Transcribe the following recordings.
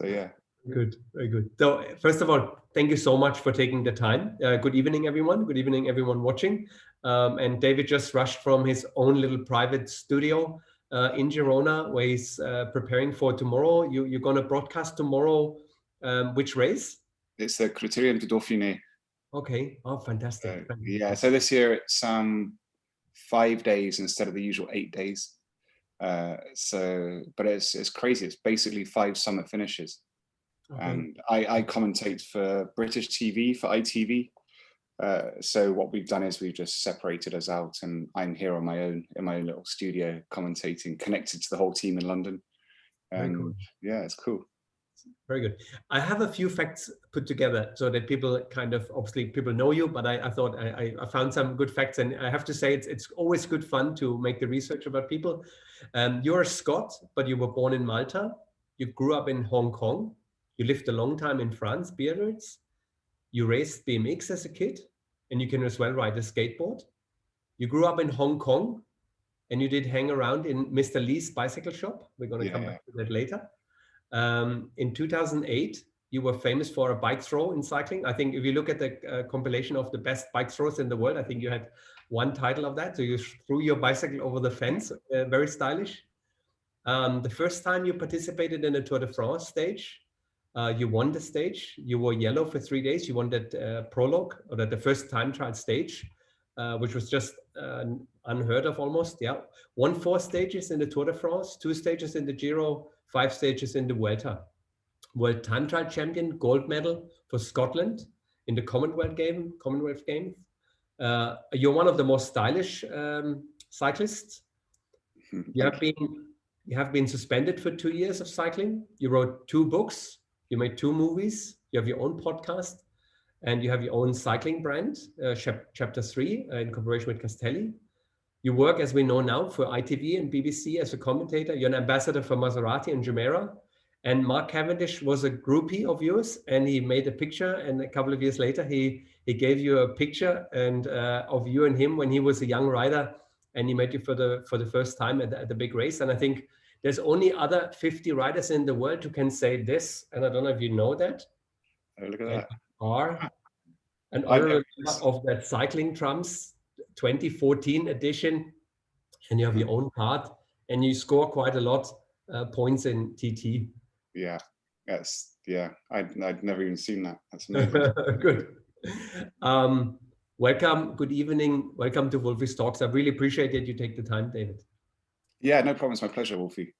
So yeah. Good, very good. So first of all, thank you so much for taking the time. Good evening, everyone. Good evening, everyone watching. And David just rushed from his own little private studio in Girona, where he's preparing for tomorrow. You're going to broadcast tomorrow. Which race? It's the Criterium de Dauphiné. Okay. Oh, fantastic. Yeah. So this year it's 5 days instead of the usual 8 days. But it's crazy. It's basically 5 summit finishes. Okay. And I commentate for British TV, for ITV. So what we've done is we've just separated us out, and I'm here on my own in my own little studio commentating, connected to the whole team in London. And cool. Yeah, it's cool. Very good. I have a few facts put together so that people kind of, obviously people know you, but I thought I found some good facts, and I have to say it's always good fun to make the research about people. You're a Scot, but you were born in Malta. You grew up in Hong Kong. You lived a long time in France, Biarritz. You raced BMX as a kid, and you can as well ride a skateboard. You grew up in Hong Kong, and you did hang around in Mr. Lee's bicycle shop. We're going to come back to that later. In 2008, you were famous for a bike throw in cycling. I think if you look at the compilation of the best bike throws in the world, I think you had one title of that. So you threw your bicycle over the fence, very stylish. The first time you participated in the Tour de France stage, you won the stage. You wore yellow for 3 days. You won that prologue, or the first time trial stage, which was just unheard of almost. Yeah, won 4 stages in the Tour de France, 2 stages in the Giro, 5 stages in the Vuelta. World time trial champion, gold medal for Scotland in the Commonwealth Games. You're one of the most stylish cyclists. You have been suspended for 2 years of cycling. You wrote 2 books. You made 2 movies. You have your own podcast, and you have your own cycling brand, Chapter 3, in cooperation with Castelli. You work, as we know now, for ITV and BBC as a commentator. You're an ambassador for Maserati and Jumeirah. And Mark Cavendish was a groupie of yours, and he made a picture. And a couple of years later, he gave you a picture and of you and him when he was a young rider, and he met you for the first time at the big race. And I think there's only other 50 riders in the world who can say this, and I don't know if you know that. Oh, look at that. Are an honorary member of that Cycling Trumps 2014 edition, and you have your own card, and you score quite a lot points in TT. Yeah, yes, yeah. I'd never even seen that. That's amazing. Good. Welcome. Good evening. Welcome to Wolfi's Talks. I really appreciate that you take the time, David. Yeah, no problem. It's my pleasure, Wolfi.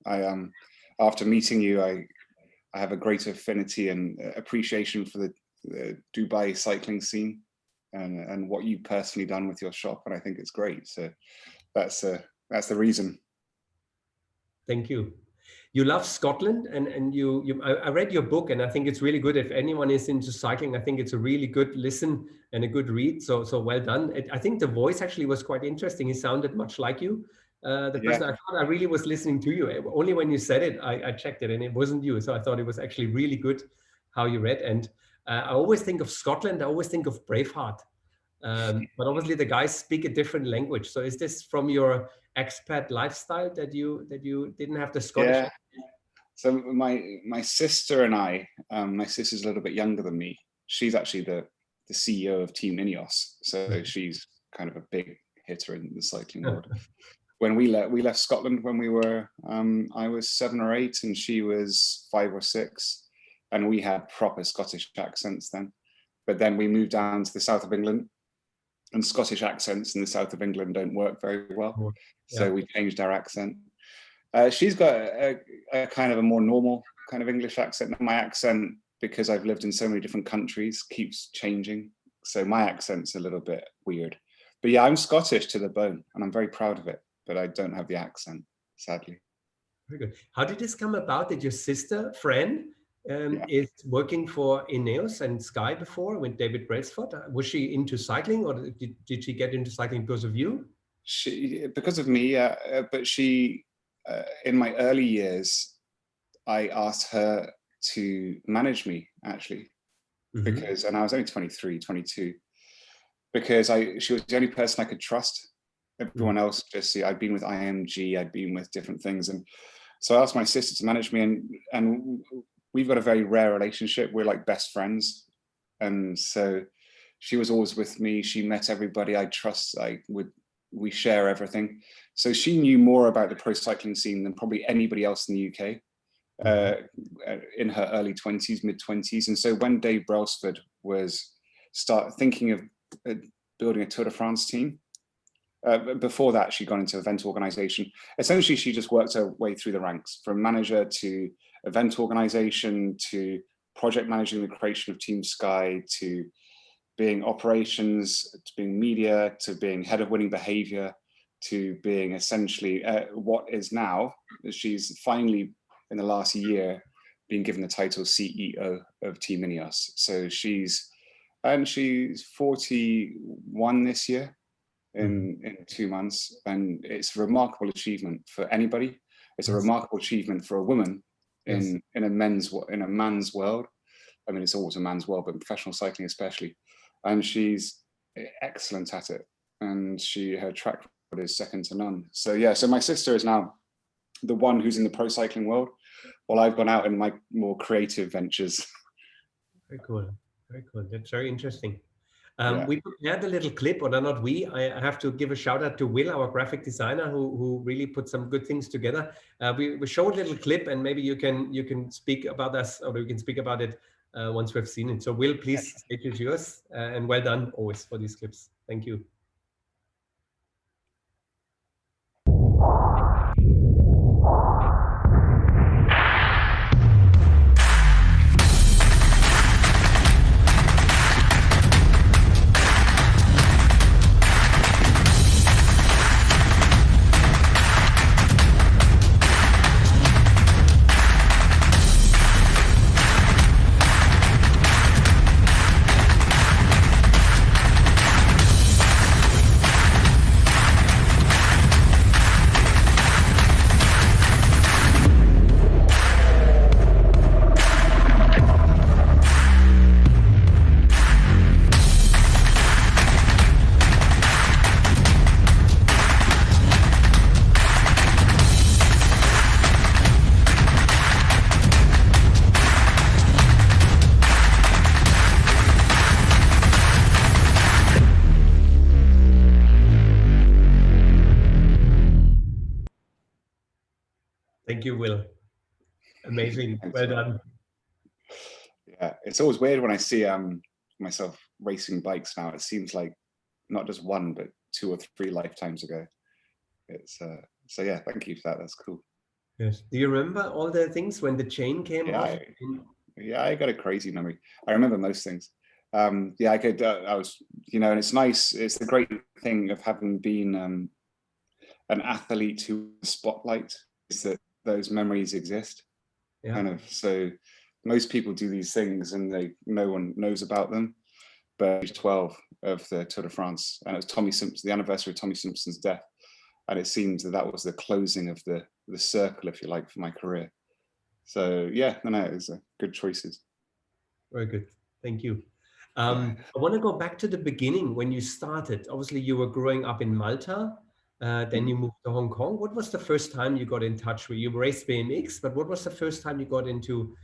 After meeting you, I have a great affinity and appreciation for the Dubai cycling scene and what you've personally done with your shop, and I think it's great. So that's the reason. Thank you. You love Scotland, and I read your book, and I think it's really good. If anyone is into cycling, I think it's a really good listen and a good read. So well done. I think the voice actually was quite interesting. He sounded much like you. The person I thought I really was listening to you. Only when you said it, I checked it, and it wasn't you. So I thought it was actually really good how you read. And I always think of Scotland. I always think of Braveheart. But obviously the guys speak a different language. So is this from your expat lifestyle that you didn't have the Scottish? Yeah. So my sister and I, my sister's a little bit younger than me. She's actually the CEO of Team Ineos. So she's kind of a big hitter in the cycling world. When we left Scotland when we were, I was 7 or 8 and she was 5 or 6. And we had proper Scottish accents then. But then we moved down to the south of England, and Scottish accents in the south of England don't work very well. So we changed our accent. She's got a kind of a more normal kind of English accent. My accent, because I've lived in so many different countries, keeps changing. So my accent's a little bit weird. But yeah, I'm Scottish to the bone, and I'm very proud of it, but I don't have the accent, sadly. Very good. How did this come about that your sister, Fran, is working for Ineos and Sky before with David Brailsford? Was she into cycling, or did she get into cycling because of you? Because of me, but she, in my early years, I asked her to manage me, actually, because, and I was only 23, 22, because she was the only person I could trust. Everyone else, just I'd been with IMG, I'd been with different things, and so I asked my sister to manage me, and we've got a very rare relationship. We're like best friends. And so she was always with me. She met everybody I trust. We share everything. So she knew more about the pro cycling scene than probably anybody else in the UK in her early 20s, mid 20s. And so when Dave Brailsford was thinking of building a Tour de France team, before that, she'd gone into event organization. Essentially, she just worked her way through the ranks, from manager to event organization to project managing the creation of Team Sky to being operations, to being media, to being head of winning behavior, to being essentially what is now, she's finally in the last year been given the title CEO of Team Ineos. So she's 41 this year in 2 months, and it's a remarkable achievement for anybody. It's a remarkable achievement for a woman in a man's world. I mean, it's always a man's world, but professional cycling especially. And she's excellent at it, and her track record is second to none. So yeah, so my sister is now the one who's in the pro cycling world, while I've gone out in my more creative ventures. Very cool. Very cool. That's very interesting. Yeah. We prepared a little clip, or not we. I have to give a shout out to Will, our graphic designer, who really put some good things together. We showed a little clip, and maybe you can speak about us, or we can speak about it once we've seen it. So Will, please, stage is yours, and well done always for these clips. Thank you. Thank you, Will. Amazing. Well done. Yeah, it's always weird when I see myself racing bikes now. It seems like not just one, but 2 or 3 lifetimes ago. It's so yeah, thank you for that. That's cool. Yes. Do you remember all the things when the chain came off? Yeah, I got a crazy memory. I remember most things. Yeah, I could. I was, and it's nice. It's the great thing of having been an athlete who spotlight is that those memories exist. Yeah. Kind of. So most people do these things and no one knows about them. But 12 of the Tour de France, and it was Tommy Simpson, the anniversary of Tommy Simpson's death, and it seems that was the closing of the circle, if you like, for my career. So yeah, no, it was good choices. Very good, thank you. I want to go back to the beginning when you started. Obviously, you were growing up in Malta. Then you moved to Hong Kong. What was the first time you got in touch with? You raced BMX, but what was the first time you got into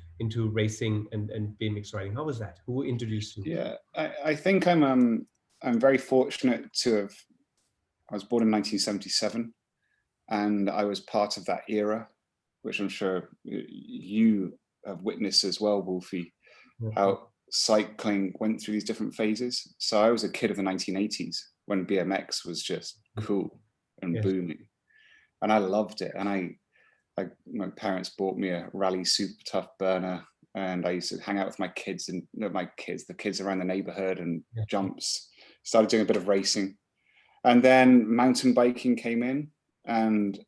racing and BMX riding? How was that? Who introduced you? Yeah, I think I'm very fortunate to have. I was born in 1977, and I was part of that era, which I'm sure you have witnessed as well, Wolfi, how cycling went through these different phases. So I was a kid of the 1980s when BMX was just cool and booming, and I loved it. And my parents bought me a Rally Super Tough burner, and I used to hang out with my kids and the kids around the neighborhood and jumps. Started doing a bit of racing, and then mountain biking came in. And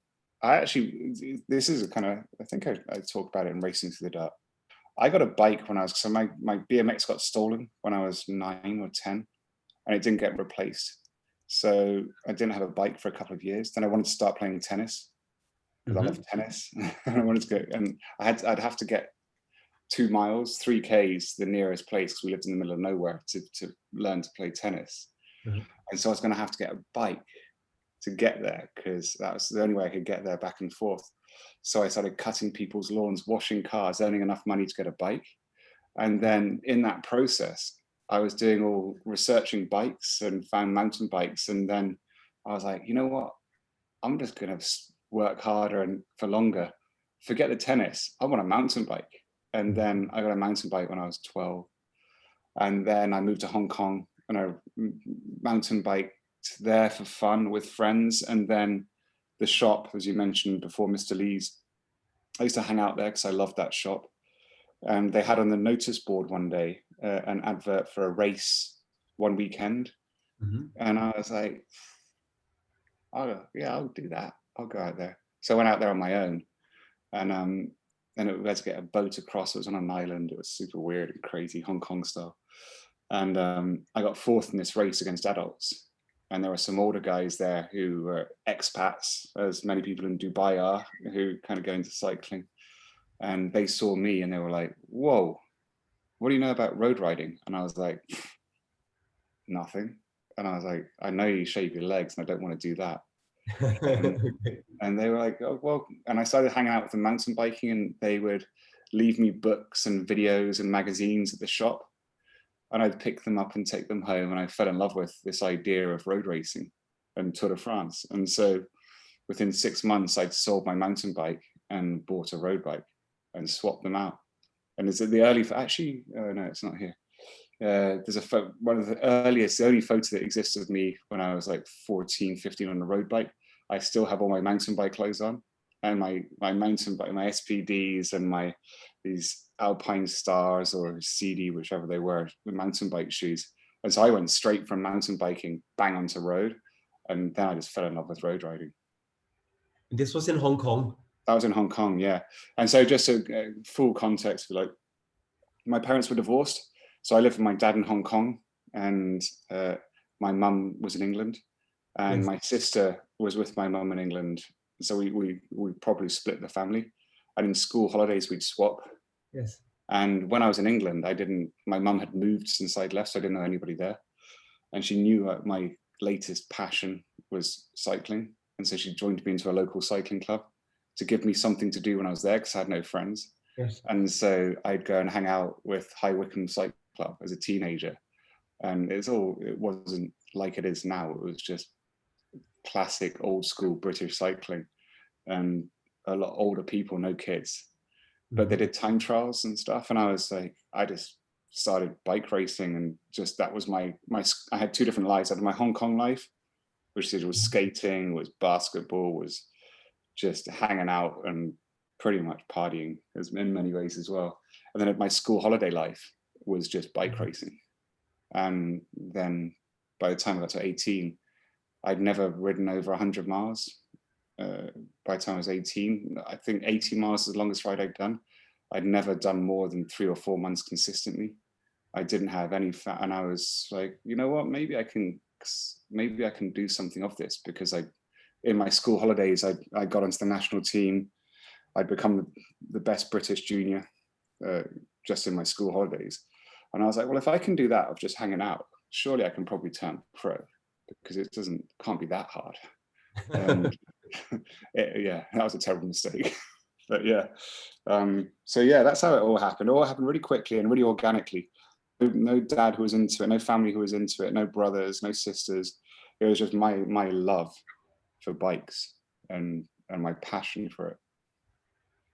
this is a kind of, I think I talk about it in Racing Through the Dirt. I got a bike when so my BMX got stolen when I was 9 or 10, and it didn't get replaced. So I didn't have a bike for a couple of years. Then I wanted to start playing tennis because I love tennis. I wanted to go, and I'd have to get 2 miles, 3 Ks, the nearest place, because we lived in the middle of nowhere, to learn to play tennis. And so I was going to have to get a bike to get there, because that was the only way I could get there back and forth. So I started cutting people's lawns, washing cars, earning enough money to get a bike. And then in that process, I was researching bikes and found mountain bikes. And then I was like, you know what? I'm just going to work harder and for longer. Forget the tennis. I want a mountain bike. And then I got a mountain bike when I was 12. And then I moved to Hong Kong and I mountain biked there for fun with friends. And then the shop, as you mentioned before, Mr. Lee's, I used to hang out there because I loved that shop. And they had on the notice board one day an advert for a race one weekend. And I was like, I'll do that. I'll go out there. So I went out there on my own. And then we had to get a boat across. It was on an island. It was super weird and crazy, Hong Kong style. And I got fourth in this race against adults. And there were some older guys there who were expats, as many people in Dubai are, who kind of go into cycling. And they saw me and they were like, whoa, what do you know about road riding? And I was like, nothing. And I was like, I know you shave your legs and I don't want to do that. And they were like, oh, well, and I started hanging out with them mountain biking, and they would leave me books and videos and magazines at the shop. And I'd pick them up and take them home. And I fell in love with this idea of road racing and Tour de France. And so within 6 months, I'd sold my mountain bike and bought a road bike and swapped them out. And is it the early, actually, no, it's not here. There's one of the earliest, the only photo that exists of me when I was like 14, 15 on a road bike. I still have all my mountain bike clothes on, and my mountain bike, my SPDs and these Alpine Stars or CD, whichever they were, the mountain bike shoes. And so I went straight from mountain biking bang onto road. And then I just fell in love with road riding. This was in Hong Kong. That was in Hong Kong, yeah. And so just a full context, like my parents were divorced. So I lived with my dad in Hong Kong, and my mum was in England, and my sister was with my mum in England. So we probably split the family, and in school holidays we'd swap. Yes. And when I was in England, my mum had moved since I'd left, so I didn't know anybody there. And she knew my latest passion was cycling, and so she joined me into a local cycling club to give me something to do when I was there because I had no friends. Yes. And so I'd go and hang out with High Wycombe Cycle Club as a teenager. And it wasn't like it is now. It was just classic old school British cycling, and a lot older people, no kids. But they did time trials and stuff. And I was like, I just started bike racing, and just that was I had two different lives. I had my Hong Kong life, which was skating, was basketball, was just hanging out and pretty much partying in many ways as well. And then at my school holiday life was just bike racing. And then by the time I got to 18, I'd never ridden over 100 miles. By the time I was 18, I think 80 miles is the longest ride I'd done. I'd never done more than 3 or 4 months consistently. I didn't have any fat, and I was like, you know what, maybe I can do something of this, because in my school holidays, I got onto the national team. I'd become the best British junior just in my school holidays. And I was like, well, if I can do that of just hanging out, surely I can probably turn pro, because it can't be that hard. And that was a terrible mistake. But yeah, so yeah, that's how it all happened. It all happened really quickly and really organically. No dad who was into it, no family who was into it, no brothers, no sisters. It was just my love for bikes and my passion for it.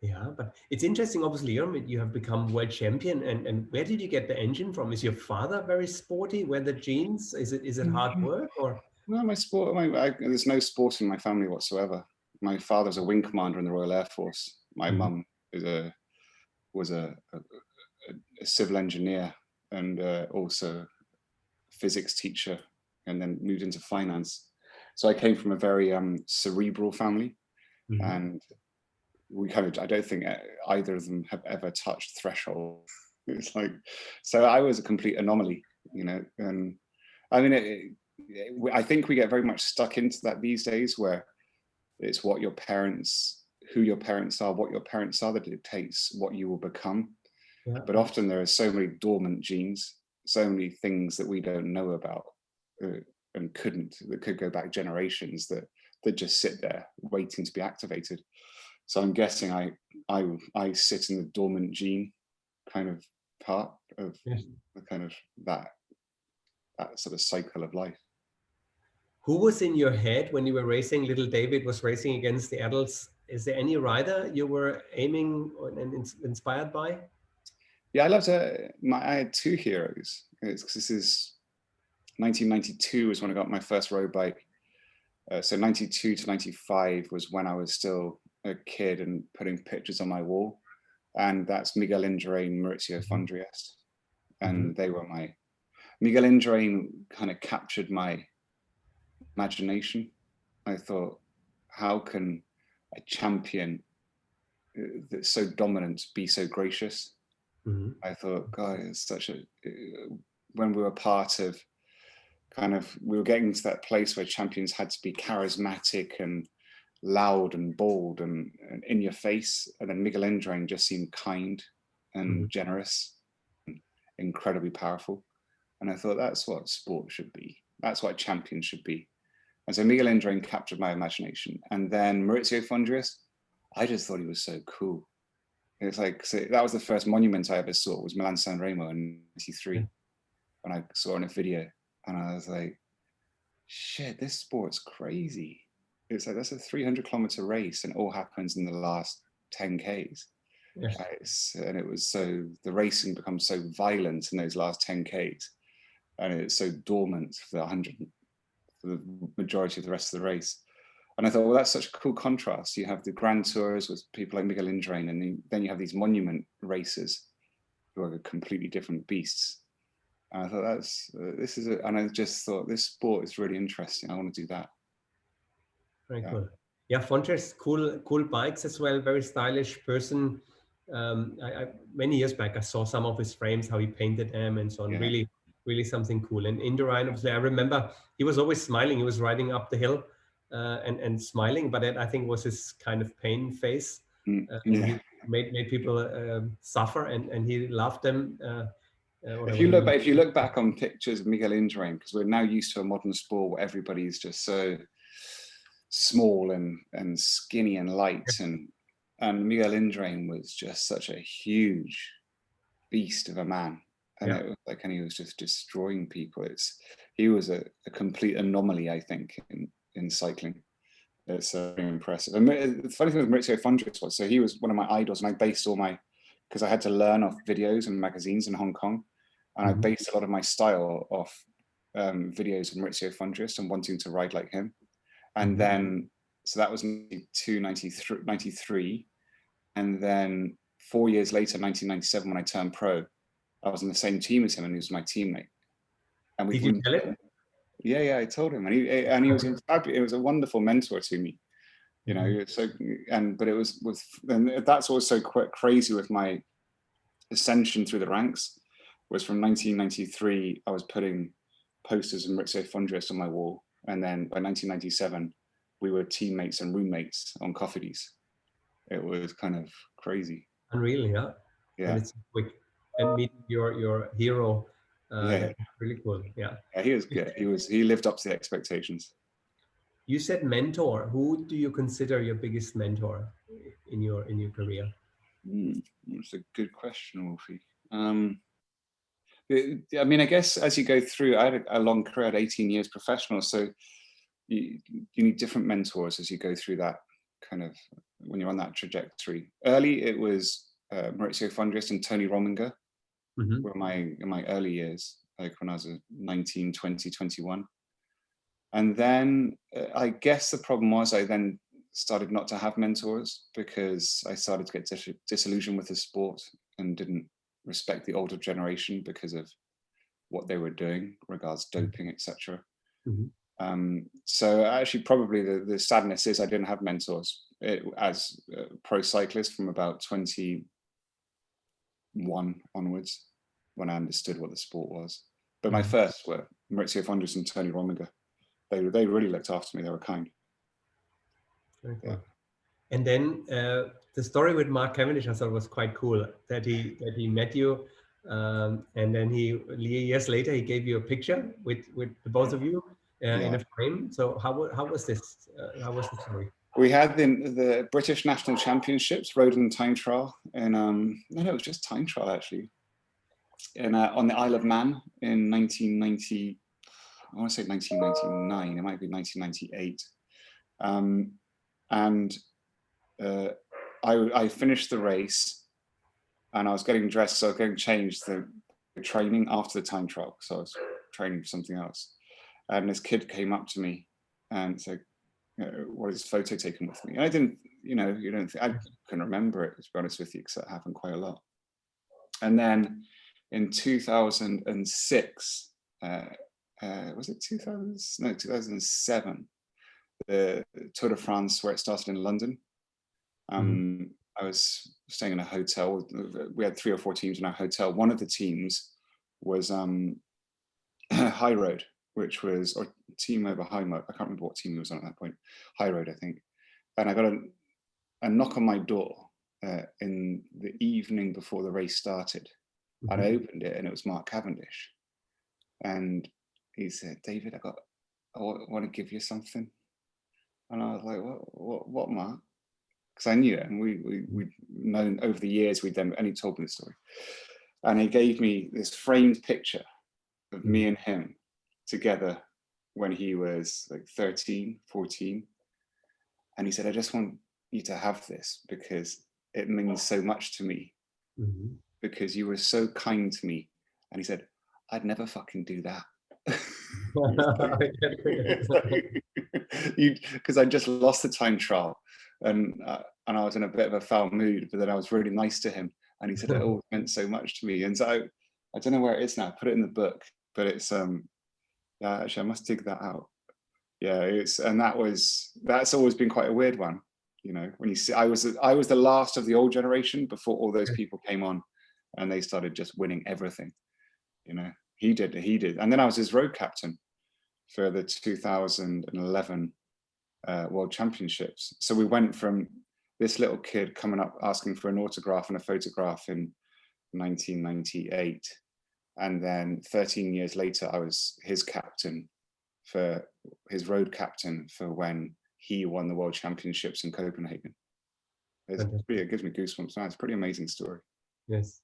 Yeah, but it's interesting. Obviously, you have become world champion, and where did you get the engine from? Is your father very sporty? Where the genes? Is it hard work or? Well, there's no sport in my family whatsoever. My father's a wing commander in the Royal Air Force. My mum was a civil engineer and also a physics teacher, and then moved into finance. So I came from a very cerebral family, and I don't think either of them have ever touched threshold. It's like, so I was a complete anomaly, and I mean, I think we get very much stuck into that these days, where it's who your parents are, what your parents are, that dictates what you will become. Yeah. But often there are so many dormant genes, so many things that we don't know about and that could go back generations that just sit there waiting to be activated. So I'm guessing I sit in the dormant gene kind of part of the kind of that sort of cycle of life. Who was in your head when you were racing? Little David was racing against the adults. Is there any rider you were aiming and inspired by? Yeah, I had two heroes. This is 1992 was when I got my first road bike. So 92 to 95 was when I was still a kid and putting pictures on my wall. And that's Miguel Indurain, Maurizio Fondriest. And they were Miguel Indurain kind of captured my imagination. I thought, how can a champion that's so dominant be so gracious? I thought, God, it's such a, when we were part of we were getting to that place where champions had to be charismatic and loud and bold and in your face. And then Miguel Indurain just seemed kind and generous, and incredibly powerful. And I thought that's what sport should be. That's what a champion should be. And so Miguel Indurain captured my imagination. And then Maurizio Fondriest, I just thought he was so cool. It's like, so that was the first monument I ever saw, was Milan San Remo in '93, when I saw it in a video. And I was like, shit, this sport's crazy. It's like, that's a 300-kilometer race and it all happens in the last 10 Ks. And it was so, the racing becomes so violent in those last 10 Ks. And it's so dormant for the majority of the rest of the race. And I thought, well, that's such a cool contrast. You have the Grand Tours with people like Miguel Indurain, and then you have these monument races who are completely different beasts. And I thought and I just thought, this sport is really interesting. I want to do that. Very cool. Yeah, Fondriest, cool bikes as well. Very stylish person. Many years back, I saw some of his frames, how he painted them and so on. Yeah. Really something cool. And Indurain, obviously, I remember he was always smiling. He was riding up the hill and smiling, but that I think was his kind of pain face. He made people suffer, and he loved them. If you look back on pictures of Miguel Indurain, because we're now used to a modern sport where everybody's just so small and skinny and light, and Miguel Indurain was just such a huge beast of a man, and it was like, and he was just destroying people. He was a complete anomaly, I think, in cycling. It's very impressive. And the funny thing with Maurizio Fondriest was, so he was one of my idols, and I based all my, because I had to learn off videos and magazines in Hong Kong, and I based a lot of my style off videos of Maurizio Fondriest and wanting to ride like him. And then, so that was 93. And then 4 years later, 1997, when I turned pro, I was in the same team as him, and he was my teammate. And we Did you tell him? Yeah, I told him, and he was it was a wonderful mentor to me, you know. So but it was and that's also quite crazy with my ascension through the ranks. Was from 1993, I was putting posters of Maurizio Fondriest on my wall, and then by 1997, we were teammates and roommates on Cofidis. It was kind of crazy. Unreal, yeah. And it's quick. And meeting your hero, really cool. Yeah, he was good. He lived up to the expectations. You said mentor. Who do you consider your biggest mentor in your career? That's a good question, Wolfi. I mean, I guess as you go through, I had a long career, I had 18 years professional, so you need different mentors as you go through that kind of, when you're on that trajectory. Early, it was Maurizio Fondriest and Tony Rominger were in my early years, like when I was 19, 20, 21. And then I guess the problem was I then started not to have mentors, because I started to get disillusioned with the sport and didn't respect the older generation because of what they were doing regards doping, etc. So actually, probably the sadness is I didn't have mentors as a pro cyclist from about 21 onwards, when I understood what the sport was. But my first were Maurizio Fondriest and Tony Rominger. They really looked after me. They were kind. Very cool. And then the story with Mark Cavendish, I thought, was quite cool. That he met you, and then years later he gave you a picture with the both of you in a frame. So how was this? How was the story? We had the British National Championships, road and time trial, and no, it was just time trial actually, and on the Isle of Man in 1990. I want to say 1999. It might be 1998, and I finished the race, and I was getting dressed, so I was getting changed. The training after the time trial, so I was training for something else, and this kid came up to me and said, what is photo taken with me? And I didn't, I couldn't remember it, to be honest with you, because that happened quite a lot. And then in 2006, was it 2000? No, 2007, the Tour de France, where it started in London. I was staying in a hotel. We had 3 or 4 teams in our hotel. One of the teams was High Road, which was, or team over High Road. I can't remember what team it was on at that point. High Road, I think. And I got a knock on my door in the evening before the race started. And I opened it, and it was Mark Cavendish. And he said, David, I want to give you something. And I was like, what Mark? Because I knew it, and we'd known over the years, and he told me the story. And he gave me this framed picture of me and him together when he was like 13, 14. And he said, I just want you to have this because it means so much to me, because you were so kind to me. And he said, I'd never fucking do that. Because I just lost the time trial, and I was in a bit of a foul mood, but then I was really nice to him, and he said it all meant so much to me. And so I don't know where it is now. I put it in the book, but it's yeah, actually I must dig that out. Yeah, that's always been quite a weird one, when you see, I was the last of the old generation before all those people came on, and they started just winning everything. He did, and then I was his road captain for the 2011 World Championships. So we went from this little kid coming up asking for an autograph and a photograph in 1998, and then 13 years later I was his captain, for his road captain, for when he won the World Championships in Copenhagen. It gives me goosebumps now. It's a pretty amazing story. Yes,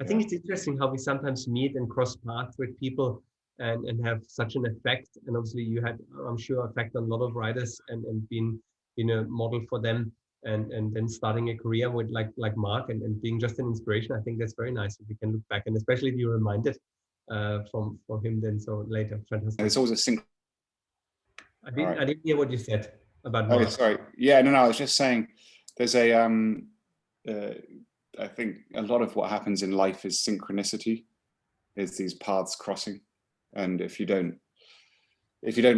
I think it's interesting how we sometimes meet and cross paths with people and have such an effect. And obviously you had, I'm sure, effect on a lot of riders and being a model for them, and then starting a career with like Mark and being just an inspiration. I think that's very nice if we can look back, and especially if you're reminded from him then so later. Fantastic. And it's always a sync. I didn't hear what you said about Mark. Oh, sorry. Yeah, no, I was just saying there's a I think a lot of what happens in life is synchronicity, is these paths crossing. And if you don't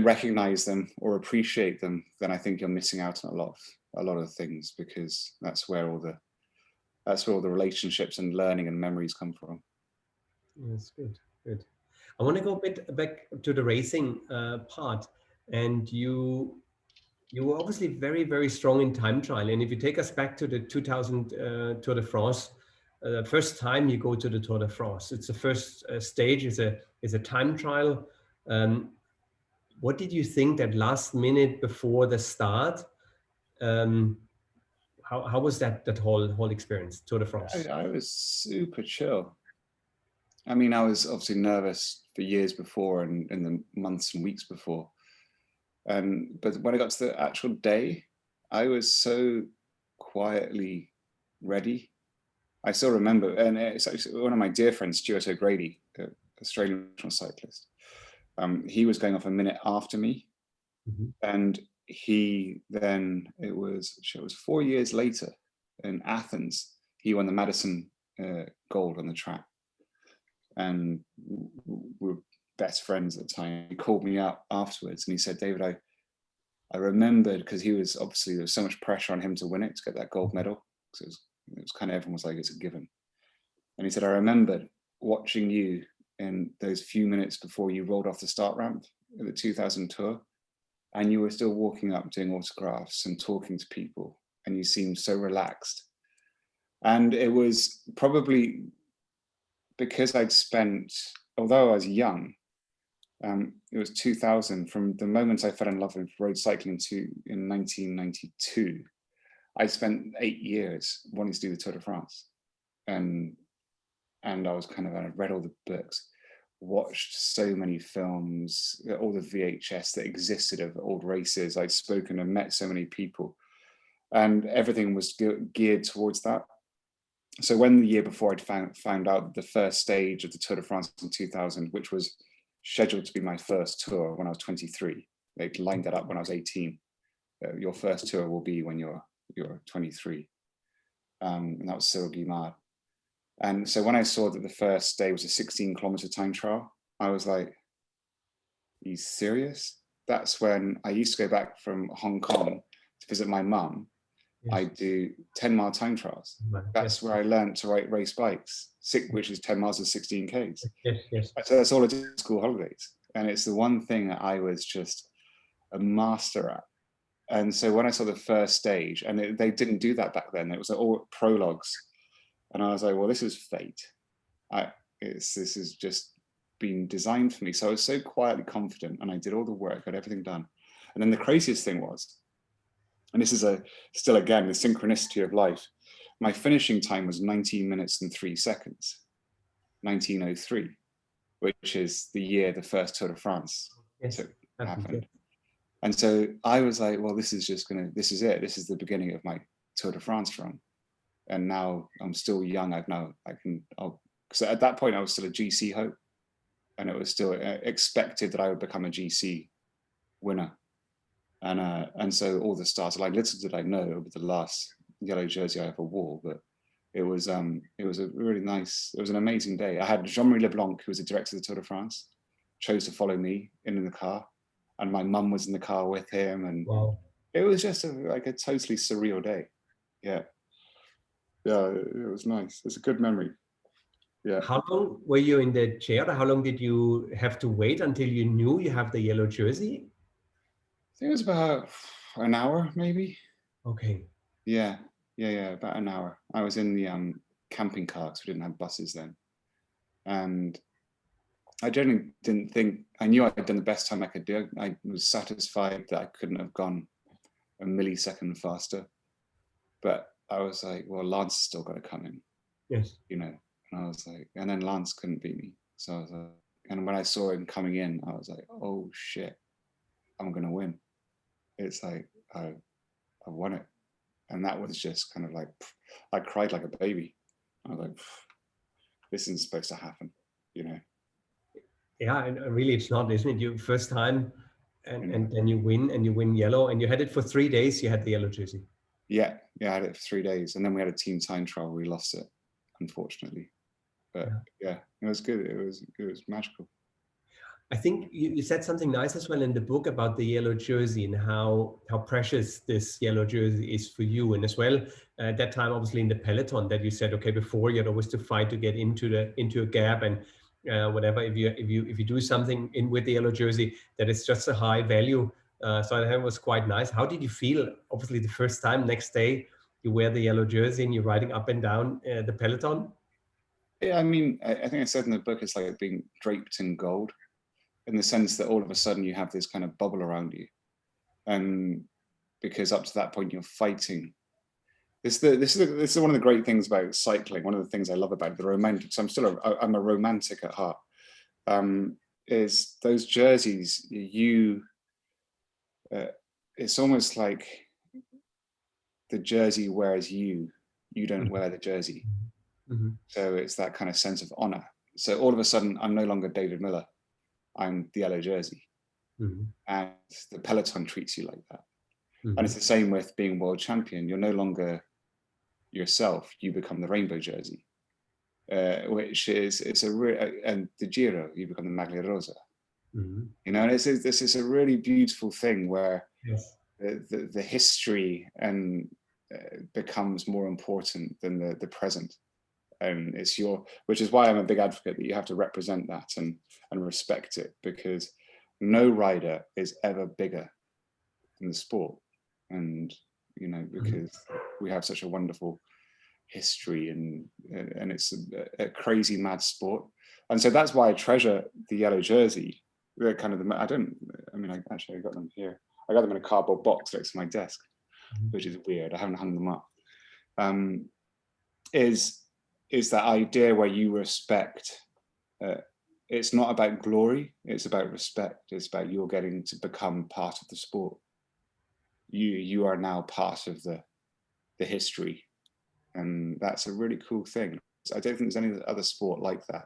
recognize them or appreciate them, then I think you're missing out on a lot of things, because that's where all the relationships and learning and memories come from. Yes, good. I want to go a bit back to the racing part, and you were obviously very, very strong in time trial. And if you take us back to the 2000 Tour de France, the first time you go to the Tour de France, it's the first stage is a time trial. What did you think that last minute before the start? How was that whole experience, Tour de France? I was super chill. I mean, I was obviously nervous for years before and in the months and weeks before. But when I got to the actual day, I was so quietly ready. I still remember, and it's actually one of my dear friends, Stuart O'Grady, Australian cyclist. He was going off a minute after me, and he then, it was 4 years later in Athens, he won the Madison gold on the track, and we were best friends at the time. He called me up afterwards and he said, David, I remembered, because he was obviously, there was so much pressure on him to win it, to get that gold medal, because it was kind of, everyone was like, it's a given. And he said, I remembered watching you in those few minutes before you rolled off the start ramp at the 2000 Tour, and you were still walking up doing autographs and talking to people, and you seemed so relaxed. And it was probably because I'd spent, although I was young, It was 2000. From the moment I fell in love with road cycling in 1992, I spent 8 years wanting to do the Tour de France, and I was I read all the books, watched so many films, all the VHS that existed of old races. I'd spoken and met so many people, and everything was geared towards that. So when the year before I'd found out the first stage of the Tour de France in 2000, which was scheduled to be my first tour when I was 23, they lined that up when I was 18. Your first tour will be when you're 23, and that was Cyril Guimard. And so when I saw that the first day was a 16-kilometer time trial, I was like, "Are you serious?" That's when I used to go back from Hong Kong to visit my mum. Yes. I do 10-mile time trials. That's where I learned to race bikes, which is 10 miles of 16 Ks. Yes. So that's all I did at school holidays. And it's the one thing that I was just a master at. And so when I saw the first stage, and they didn't do that back then, it was all prologues. And I was like, well, this is fate. This is just been designed for me. So I was so quietly confident, and I did all the work, got everything done. And then the craziest thing was, and this is still again the synchronicity of life, my finishing time was 19 minutes and 3 seconds, 1903, which is the year the first Tour de France happened. And so I was like, well, this is it. This is the beginning of my Tour de France run. And now I'm still young. Because at that point I was still a GC hope, and it was still expected that I would become a GC winner. And so all the stars, like, little did I know it would be the last yellow jersey I ever wore, but it was a really nice, it was an amazing day. I had Jean-Marie Leblanc, who was the director of the Tour de France, chose to follow me in the car, and my mum was in the car with him, and wow. It was just a totally surreal day. Yeah, it was nice. It's a good memory. Yeah. How long were you in the chair? How long did you have to wait until you knew you have the yellow jersey? I think it was about an hour, maybe. Okay. Yeah, about an hour. I was in the camping car, because we didn't have buses then. And I generally didn't think, I knew I'd done the best time I could do. I was satisfied that I couldn't have gone a millisecond faster. But I was like, well, Lance has still got to come in. Yes. And I was like, and then Lance couldn't beat me. So I was like, and when I saw him coming in, I was like, oh shit, I'm going to win. It's like, I won it. And that was just kind of like, I cried like a baby. I was like, this isn't supposed to happen, Yeah, and really it's not, isn't it? Your first time, and then you win yellow, and you had it for 3 days, you had the yellow jersey. Yeah, I had it for 3 days. And then we had a team time trial. We lost it, unfortunately. But yeah, it was good. It was magical. I think you said something nice as well in the book about the yellow jersey and how precious this yellow jersey is for you. And as well, at that time, obviously in the peloton, that you said, okay, before you had always to fight to get into a gap, and whatever. If you do something with the yellow jersey, that is just a high value. So I think it was quite nice. How did you feel? Obviously, the first time, next day, you wear the yellow jersey and you're riding up and down the peloton. Yeah, I mean, I think I said in the book, it's like being draped in gold, in the sense that all of a sudden you have this kind of bubble around you, and because up to that point you're fighting. This is one of the great things about cycling. One of the things I love about it, the romantic. So I'm a romantic at heart. Is those jerseys? It's almost like the jersey wears you. You don't wear the jersey. Mm-hmm. So it's that kind of sense of honor. So all of a sudden, I'm no longer David Millar. I'm the yellow jersey. Mm-hmm. And the peloton treats you like that. Mm-hmm. And it's the same with being world champion. You're no longer yourself. You become the rainbow jersey, which is and the Giro, you become the Maglia Rosa. Mm-hmm. And this is a really beautiful thing where the history and becomes more important than the present. And it's which is why I'm a big advocate that you have to represent that and respect it, because no rider is ever bigger than the sport. And because we have such a wonderful history, and it's a crazy mad sport. And so that's why I treasure the yellow jersey, they're kind of the, I mean, I got them here. I got them in a cardboard box next to my desk, which is weird. I haven't hung them up. Is that idea where you respect, it's not about glory, it's about respect. It's about you're getting to become part of the sport. You are now part of the history. And that's a really cool thing. I don't think there's any other sport like that.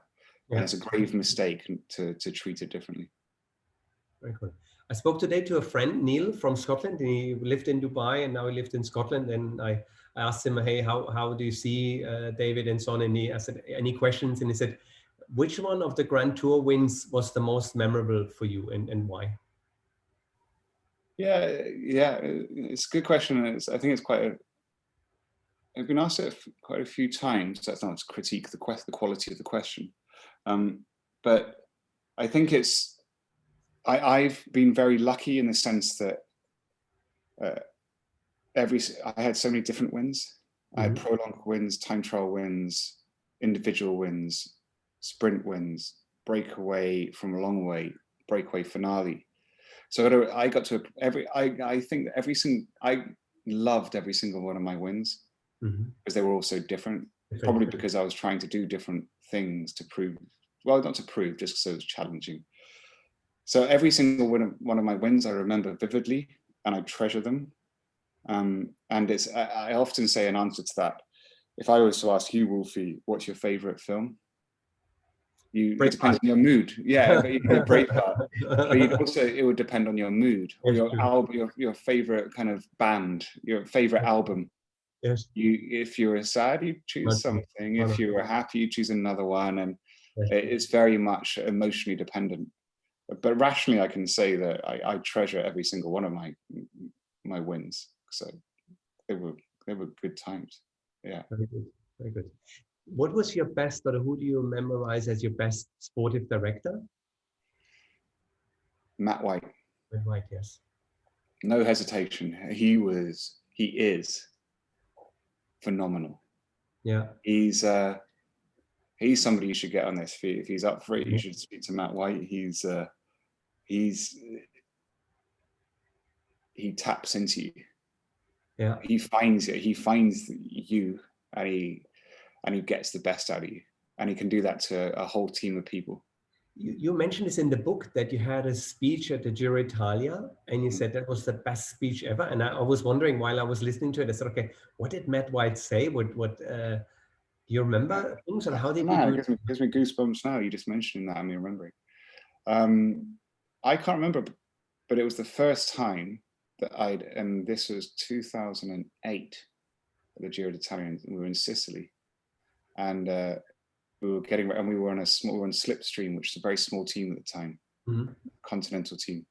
Yeah. And it's a grave mistake to treat it differently. Very cool. I spoke today to a friend, Neil, from Scotland. He lived in Dubai and now he lived in Scotland. And I asked him, hey, how do you see David and so on? And I said, any questions? And he said, which one of the Grand Tour wins was the most memorable for you and why? Yeah, it's a good question. And I think it's I've been asked it quite a few times. That's not to critique the quality of the question. But I think I've been very lucky in the sense that I had so many different wins. I had prolonged wins, time trial wins, individual wins, sprint wins, breakaway from a long way, breakaway finale. So I loved every single one of my wins because they were all so different. Probably because I was trying to do different things to prove, well, not to prove, just because it was challenging. So every single one of my wins I remember vividly, and I treasure them. And I often say in answer to that, if I was to ask you, Wolfi, what's your favorite film? It depends on your mood. Yeah, Braveheart. But it would depend on your mood or your album, your favorite kind of band, your favorite album. Yes. If you were sad, you choose something. If you were happy, you choose another one. And it's very much emotionally dependent. But rationally, I can say that I treasure every single one of my wins. So they were good times. Yeah. Very good. Very good. What was your best, or who do you memorize as your best sportive director? Matt White. Matt White, yes. No hesitation. He is phenomenal. Yeah. He's somebody you should get on this feed. If he's up for it, you should speak to Matt White. He taps into you. Yeah. He finds you and he gets the best out of you. And he can do that to a whole team of people. You mentioned this in the book that you had a speech at the Giro Italia and you said that was the best speech ever. And I was wondering while I was listening to it, I said, okay, what did Matt White say? What do you remember things, or how did he do it? It gives me goosebumps now. You just mentioning that, I'm remembering. I can't remember, but it was the first time that and this was 2008 at the Giro d'Italia. We were in Sicily, and we were on Slipstream, which is a very small team at the time, continental team.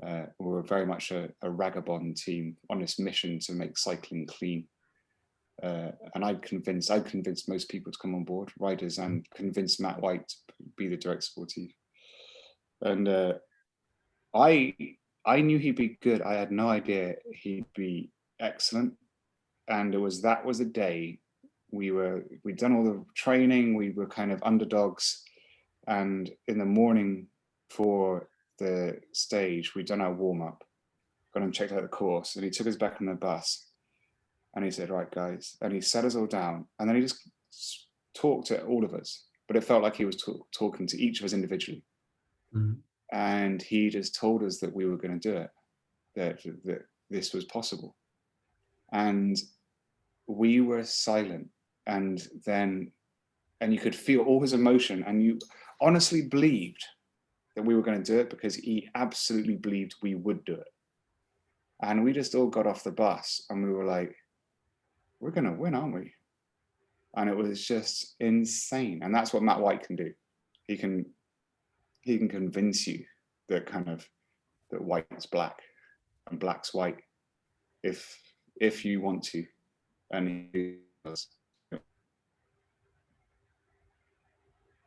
We were very much a ragabond team on this mission to make cycling clean. And I'd convinced most people to come on board, riders, and convinced Matt White to be the direct sportive. And I knew he'd be good. I had no idea he'd be excellent. And that was a day we'd done all the training. We were kind of underdogs. And in the morning for the stage, we'd done our warm up, gone and checked out the course. And he took us back on the bus. And he said, right, guys. And he sat us all down. And then he just talked to all of us. But it felt like he was talking to each of us individually. And he just told us that we were going to do it, that this was possible. And we were silent. And you could feel all his emotion. And you honestly believed that we were going to do it because he absolutely believed we would do it. And we just all got off the bus and we were like, we're going to win, aren't we? And it was just insane. And that's what Matt White can do. He can convince you that white's black and black's white if you want to. And he does.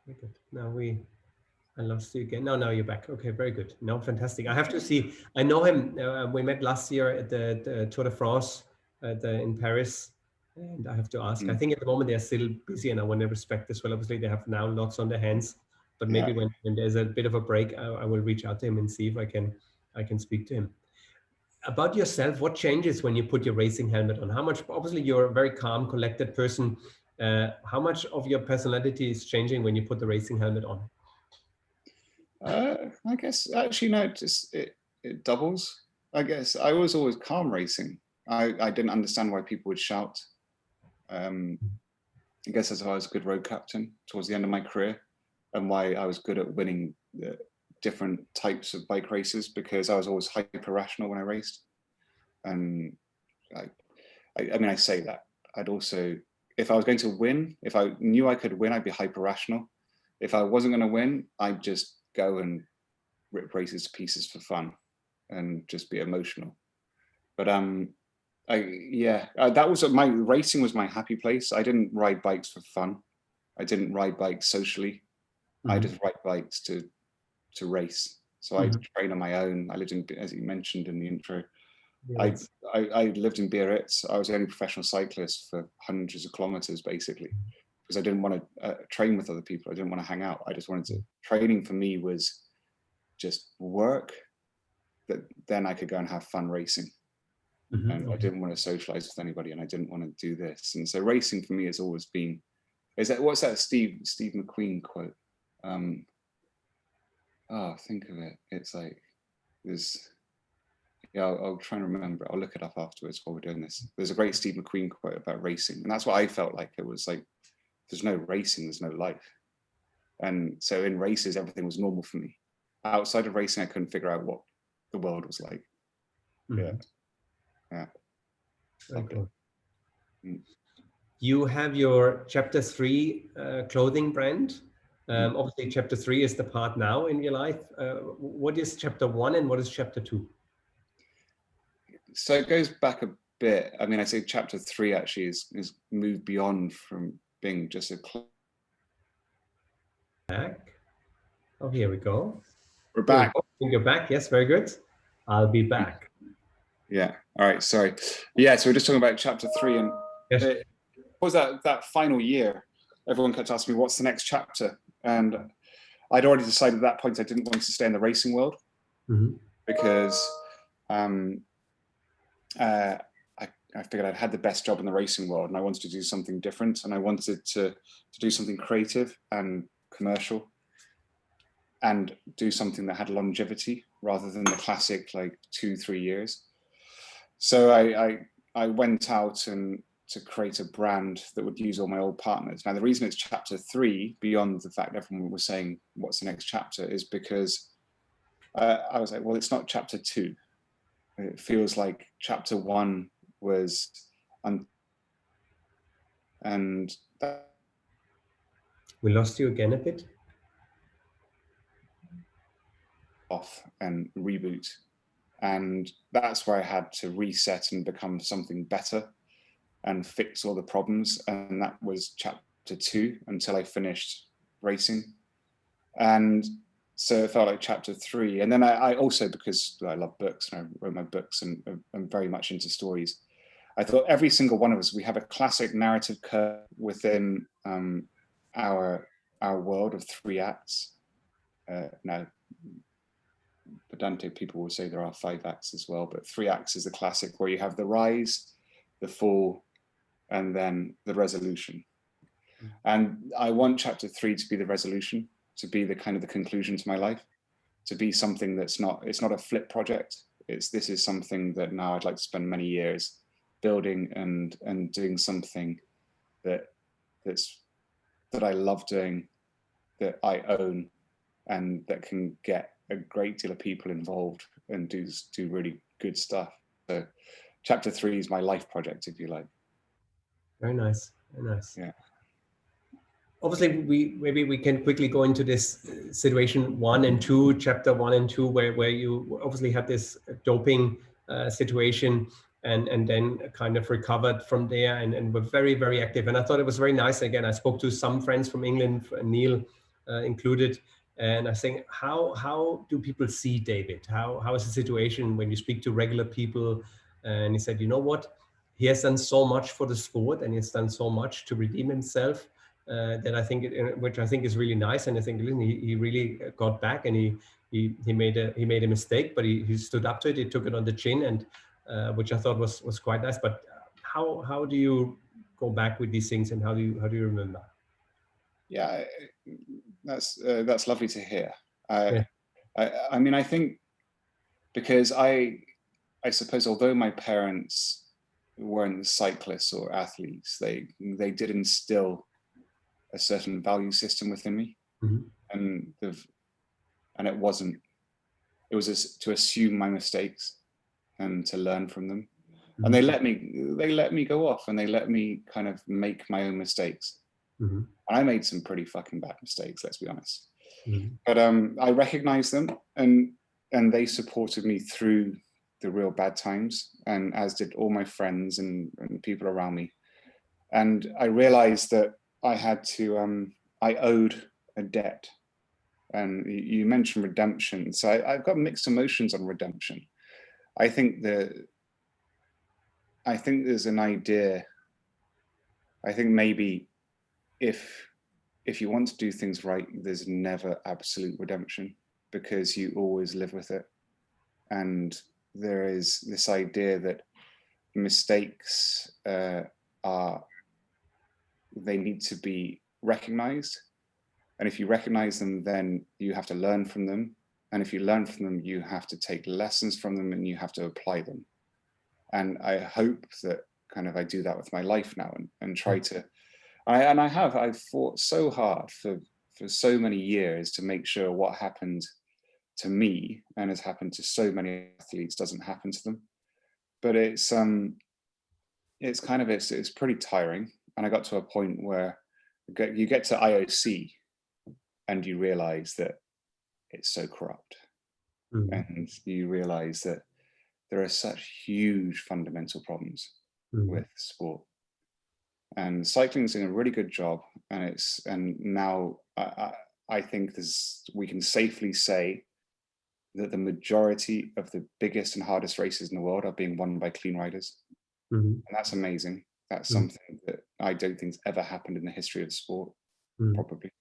Very good. Now I lost you again. No, now you're back. Okay, very good. No, fantastic. I have to see. I know him. We met last year at the Tour de France in Paris. And I have to ask, I think at the moment they're still busy, and I want to respect this well. Obviously, they have now lots on their hands. but maybe when there's a bit of a break, I will reach out to him and see if I can speak to him. About yourself, what changes when you put your racing helmet on? How much, obviously you're a very calm, collected person. How much of your personality is changing when you put the racing helmet on? I guess actually no, it doubles. I guess I was always calm racing. I didn't understand why people would shout. I guess that's why I was a good road captain towards the end of my career, and why I was good at winning different types of bike races, because I was always hyper rational when I raced. And I mean, I say that I'd also, if I was going to win, if I knew I could win, I'd be hyper rational. If I wasn't going to win, I'd just go and rip races to pieces for fun and just be emotional. But that was my racing was my happy place. I didn't ride bikes for fun. I didn't ride bikes socially. I just ride bikes to race. So I train on my own. I lived in, as you mentioned in the intro, Yes. I lived in Biarritz. I was the only professional cyclist for hundreds of kilometers, basically, because I didn't want to train with other people. I didn't want to hang out. I just wanted to, training for me was just work that then I could go and have fun racing. And I didn't want to socialize with anybody, and I didn't want to do this. And so racing for me has always been, what's that Steve McQueen quote? Think of it. It's like, I'll try and remember it. I'll look it up afterwards while we're doing this. There's a great Steve McQueen quote about racing, and that's what I felt like. It was like, there's no racing, there's no life. And so in races, everything was normal for me. Outside of racing, I couldn't figure out what the world was like. Yeah. Okay. You have your Chapter 3 clothing brand. Obviously, Chapter 3 is the part now in your life. What is Chapter 1 and what is Chapter 2? So it goes back a bit. I mean, I say Chapter 3 actually is moved beyond from being just a back. Oh, here we go. We're back. You're back. Yes, very good. I'll be back. Yeah. All right. Sorry. Yeah. So we're just talking about Chapter 3, and what was that final year? Everyone kept asking me, "What's the next chapter?" And I'd already decided at that point I didn't want to stay in the racing world because I figured I'd had the best job in the racing world, and I wanted to do something different, and I wanted to do something creative and commercial, and do something that had longevity rather than the classic like 2-3 years. So I went out and to create a brand that would use all my old partners. Now, the reason it's Chapter 3, beyond the fact everyone was saying, what's the next chapter, is because I was like, well, it's not Chapter 2. It feels like Chapter 1 was, and we lost you again a bit. Off and reboot. And that's where I had to reset and become something better and fix all the problems. And that was Chapter 2 until I finished racing. And so it felt like Chapter 3. And then I also, because I love books and I wrote my books and I'm very much into stories, I thought every single one of us, we have a classic narrative curve within our world of 3 acts. Now, pedantic people will say there are 5 acts as well, but 3 acts is the classic, where you have the rise, the fall, and then the resolution. And I want Chapter 3 to be the resolution, to be the kind of the conclusion to my life, to be something that's not, it's not a flip project. This is something that now I'd like to spend many years building and doing something that I love doing, that I own, and that can get a great deal of people involved and do really good stuff. So Chapter 3 is my life project, if you like. Very nice. Very nice. Yeah. Obviously, maybe we can quickly go into this situation 1 and 2, Chapter 1 and 2, where you obviously had this doping situation and then kind of recovered from there and were very, very active. And I thought it was very nice. Again, I spoke to some friends from England, Neil included, and I think, how do people see David? How is the situation when you speak to regular people? And he said, you know what? He has done so much for the sport and he has done so much to redeem himself. that I think, which I think is really nice. And I think, listen, he really got back, and he made a mistake, but he stood up to it. He took it on the chin, and which I thought was quite nice. But how do you go back with these things, and how do you remember? Yeah, that's lovely to hear. Yeah. I mean, I think because I suppose although my parents weren't cyclists or athletes, they did instill a certain value system within me, and it was to assume my mistakes and to learn from them, and they let me go off, and they let me kind of make my own mistakes. And I made some pretty fucking bad mistakes, let's be honest. But I recognized them, and they supported me through the real bad times, and as did all my friends and people around me. And I realized that I owed a debt. And you mentioned redemption. So I've got mixed emotions on redemption. I think there's an idea. I think maybe if you want to do things right, there's never absolute redemption, because you always live with it. And there is this idea that mistakes they need to be recognized. And if you recognize them, then you have to learn from them. And if you learn from them, you have to take lessons from them, and you have to apply them. And I hope that kind of I do that with my life now, and try to, I've fought so hard for so many years to make sure what happened to me and has happened to so many athletes doesn't happen to them. But it's pretty tiring. And I got to a point where you get to IOC and you realize that it's so corrupt. And you realize that there are such huge fundamental problems with sport. And cycling's doing a really good job. And now I think we can safely say that the majority of the biggest and hardest races in the world are being won by clean riders. And that's amazing. That's something that I don't think's ever happened in the history of sport, probably.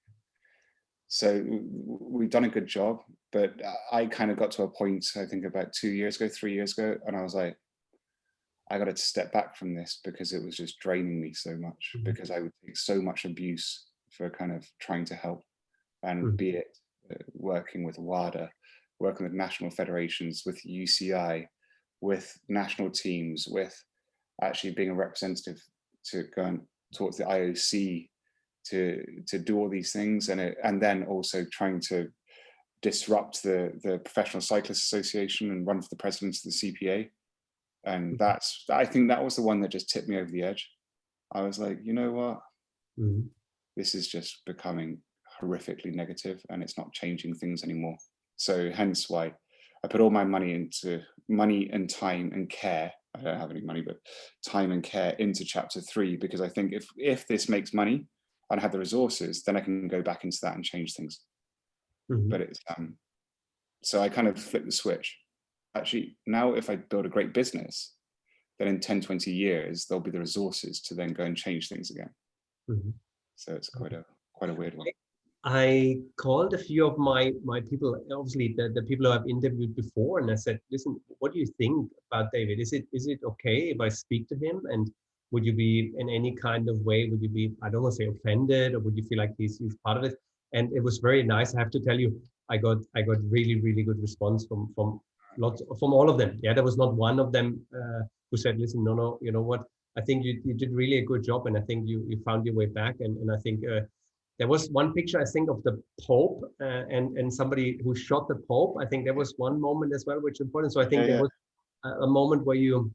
So we've done a good job, but I kind of got to a point, I think about 3 years ago, and I was like, I got to step back from this, because it was just draining me so much, because I would take so much abuse for kind of trying to help, and be it working with WADA, working with national federations, with UCI, with national teams, with actually being a representative to go and talk to the IOC, to do all these things, and then also trying to disrupt the Professional Cyclists Association and run for the president of the CPA. And I think that was the one that just tipped me over the edge. I was like, you know what? This is just becoming horrifically negative, and it's not changing things anymore. So hence why I put all my money and time and care. I don't have any money, but time and care into chapter 3, because I think if this makes money and I have the resources, then I can go back into that and change things. But it's so I kind of flipped the switch. Actually, now if I build a great business, then in 10, 20 years, there'll be the resources to then go and change things again. So it's quite a weird one. I called a few of my people, obviously the people who I've interviewed before, and I said, listen, what do you think about David? Is it okay if I speak to him? And would you be in any kind of way, would you be, I don't want to say offended, or would you feel like he's part of it? And it was very nice. I have to tell you, I got really, really good response from all of them. Yeah, there was not one of them who said, listen, no, you know what? I think you did really a good job, and I think you found your way back. And I think there was one picture, I think, of the Pope and somebody who shot the Pope. I think there was one moment as well, which is important. So I think there was a moment where you...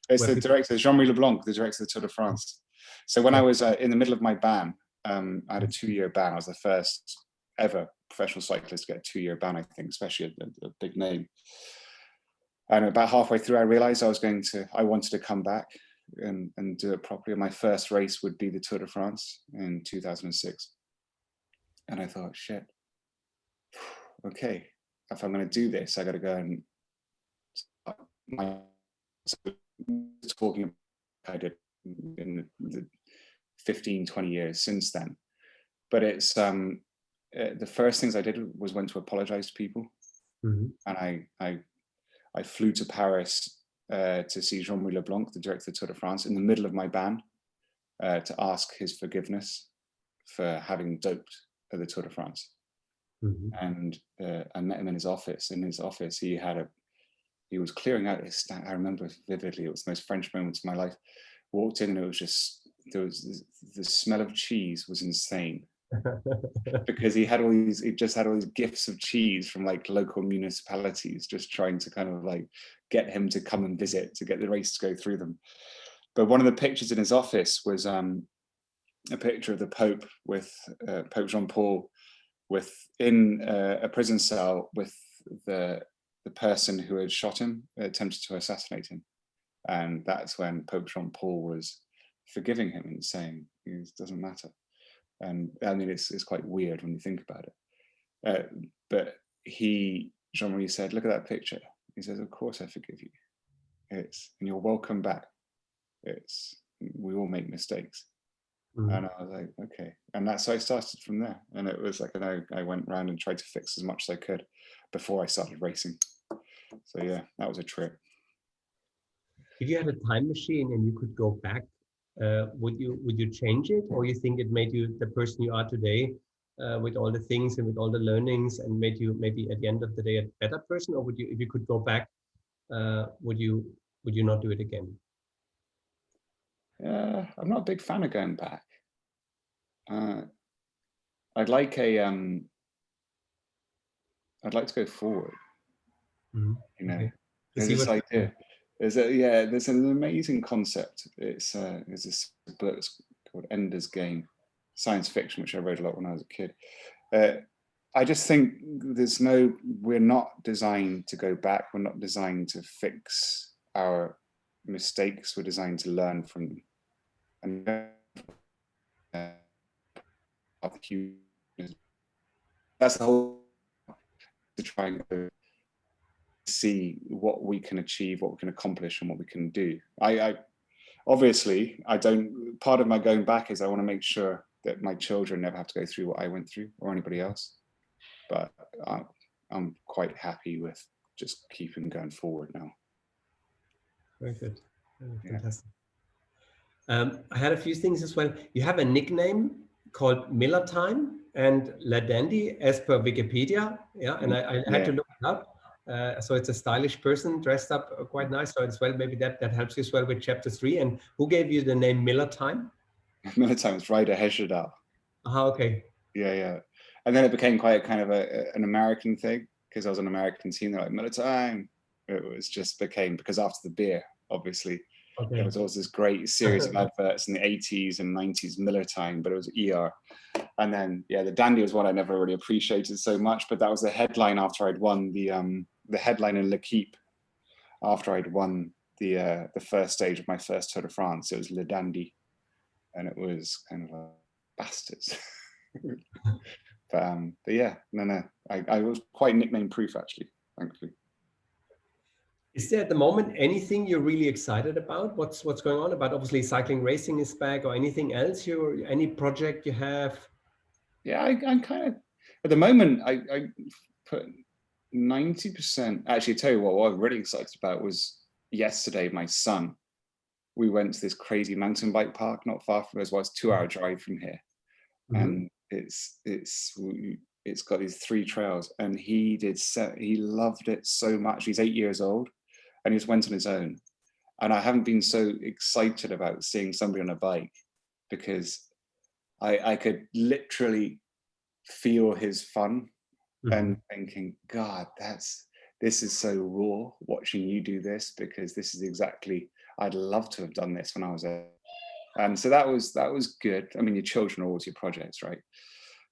It's the director, Jean-Marie Leblanc, the director of the Tour de France. So when I was in the middle of my ban, I had a 2-year ban. I was the first ever professional cyclist to get a 2-year ban, I think, especially a big name. And about halfway through, I realized I wanted to come back and do it properly. My first race would be the Tour de France in 2006. And I thought, shit, okay, if I'm going to do this, I got to go and talking I did in the 15, 20 years since then. but it's the first things I did was went to apologize to people. And I flew to Paris to see Jean-Marie Leblanc, the director of the Tour de France, in the middle of my ban to ask his forgiveness for having doped at the Tour de France. And I met him in his office. In his office, he was clearing out his stand. I remember vividly, it was the most French moment of my life. Walked in and it was just, the smell of cheese was insane. Because he just had all these gifts of cheese from like local municipalities, just trying to kind of like get him to come and visit, to get the race to go through them. But one of the pictures in his office was a picture of the Pope with Pope Jean-Paul in a prison cell with the person who had shot him, attempted to assassinate him. And that's when Pope Jean-Paul was forgiving him and saying, it doesn't matter. And I mean, it's quite weird when you think about it. But Jean-Marie said, look at that picture. He says, of course I forgive you. And you're welcome back. We all make mistakes. And I was like, okay. And that's how I started from there. And it was like, I went around and tried to fix as much as I could before I started racing. So yeah, that was a trip. If you had a time machine and you could go back, would you change it, or you think it made you the person you are today, with all the things and with all the learnings, and made you maybe at the end of the day a better person? Or would you, if you could go back, would you not do it again? I'm not a big fan of going back. I'd like to go forward. You know, Okay. there's this idea. There's an amazing concept. It's this book called Ender's Game, science fiction, which I read a lot when I was a kid. I just think we're not designed to go back. We're not designed to fix our mistakes. We're designed to learn from them. And that's the whole, to try and see what we can achieve, what we can accomplish, and what we can do. Obviously, part of my going back is I want to make sure that my children never have to go through what I went through, or anybody else. But I'm quite happy with just keeping going forward now. Very good. Fantastic. I had a few things as well. You have a nickname called Millar Time and La Dandy, as per Wikipedia. Yeah, and I had to look it up. So it's a stylish person dressed up quite nice. So as well, maybe that helps you as well with chapter 3. And who gave you the name Millar Time? Millar Time is Ryder Hesjedal. Okay. Yeah. And then it became quite kind of an American thing, because I was on an American team. They're like, Millar Time. It was just became, because after the beer, obviously, there was always this great series of adverts in the 80s and 90s, Millar Time, but it was ER. And then, the Dandy was one I never really appreciated so much, but that was the headline after I'd won the headline in L'Equipe after I'd won the first stage of my first Tour de France. It was Le Dandy, and it was kind of like bastards. but yeah, no, I was quite nickname proof, actually, thankfully. Is there at the moment anything you're really excited about? What's going on about? Obviously, cycling racing is back, or anything else? Any project you have? Yeah, I'm kind of, at the moment, I put 90%. Actually, tell you what I'm really excited about was yesterday, my son. We went to this crazy mountain bike park not far from us. Well, it's a 2-hour drive from here, and it's got these 3 trails, and he loved it so much. He's 8 years old, and he just went on his own. And I haven't been so excited about seeing somebody on a bike, because I could literally feel his fun and thinking, God, this is so raw watching you do this, because this is exactly, I'd love to have done this when I was a, and so that was good. I mean, your children are always your projects, right?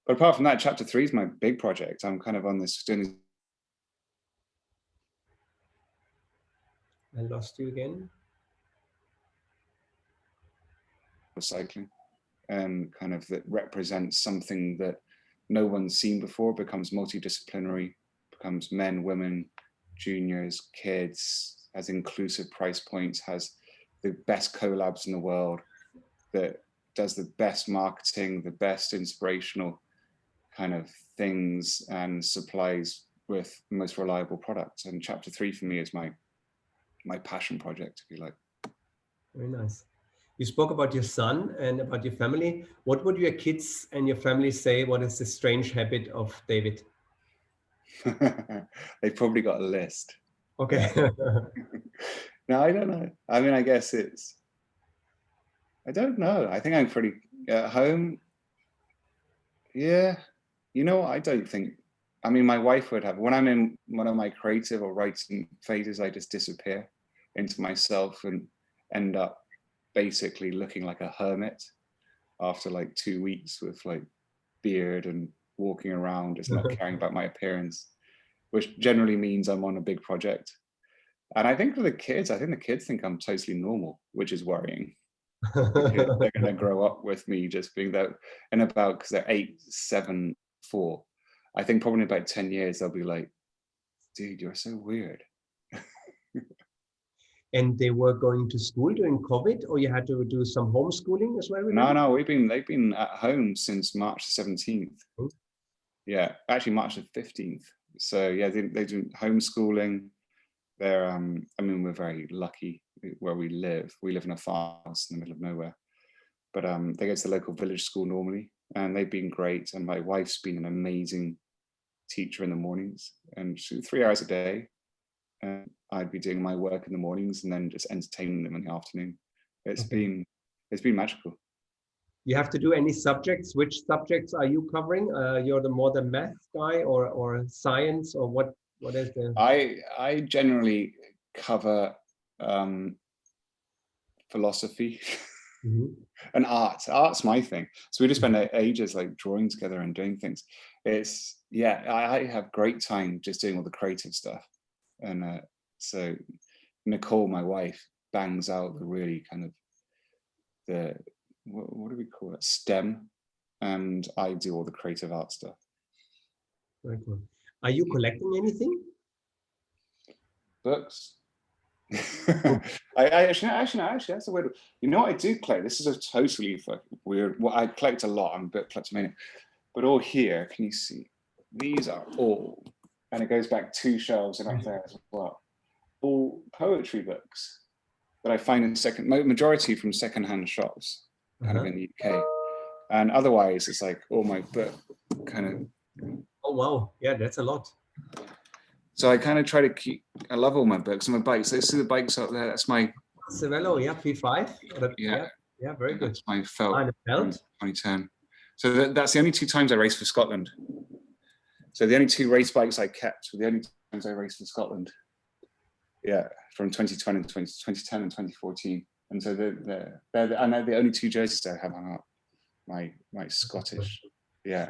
But apart from that, chapter 3 is my big project. I'm kind of on this doing. I lost you again. Cycling, and kind of that represents something that no one's seen before, becomes multidisciplinary, becomes men, women, juniors, kids, has inclusive price points, has the best collabs in the world, that does the best marketing, the best inspirational kind of things, and supplies with the most reliable products. And chapter 3 for me is my passion project, if you like. Very nice. You spoke about your son and about your family. What would your kids and your family say? What is the strange habit of David? They've probably got a list. Okay. No, I don't know. I mean, I guess I don't know. I think I'm pretty at home. Yeah. You know what? I don't think, I mean, my wife would have, when I'm in one of my creative or writing phases, I just disappear into myself and end up basically looking like a hermit after like 2 weeks with like beard and walking around, just not caring about my appearance, which generally means I'm on a big project. And I think for the kids, I think the kids think I'm totally normal, which is worrying. Because they're going to grow up with me just being that, and about, because they're 8, 7, 4. I think probably in about 10 years, they'll be like, dude, you're so weird. And they were going to school during COVID, or you had to do some homeschooling as well? No, they've been at home since March the 17th. Yeah, actually March the 15th. So yeah, they do homeschooling. They're, I mean, we're very lucky where we live. We live in a farmhouse in the middle of nowhere. But they go to the local village school normally, and they've been great. And my wife's been an amazing teacher in the mornings, and 3 hours a day. And I'd be doing my work in the mornings and then just entertaining them in the afternoon. It's been magical. You have to do any subjects? Which subjects are you covering? You're more the math guy or science, or what is the? I generally cover philosophy. And art. Art's my thing. So we just spend ages like drawing together and doing things. It's, yeah, I have great time just doing all the creative stuff. And so Nicole, my wife, bangs out the really kind of the, what do we call it? STEM. And I do all the creative art stuff. Very cool. Are you collecting anything? Books. I actually, that's a weird. You know what I do collect? This is a totally weird. Well, I collect a lot. I'm a bit kleptomaniac. But all here, can you see? These are all, and it goes back 2 shelves and up there as well. All poetry books that I find in majority from secondhand shops, kind of in the UK. And otherwise, it's like all my book kind of. Oh wow! Yeah, that's a lot. So I kind of try to keep, I love all my books and my bikes. Let's see the bikes up there. That's my Cervelo, yeah, P5. Yeah, very good. That's my felt, felt. 2010. So that's the only 2 times I raced for Scotland. So the only 2 race bikes I kept were the only times I raced for Scotland. Yeah, from 2010 and 2014. And so they're the only 2 jerseys I have hung up. My Scottish. Yeah,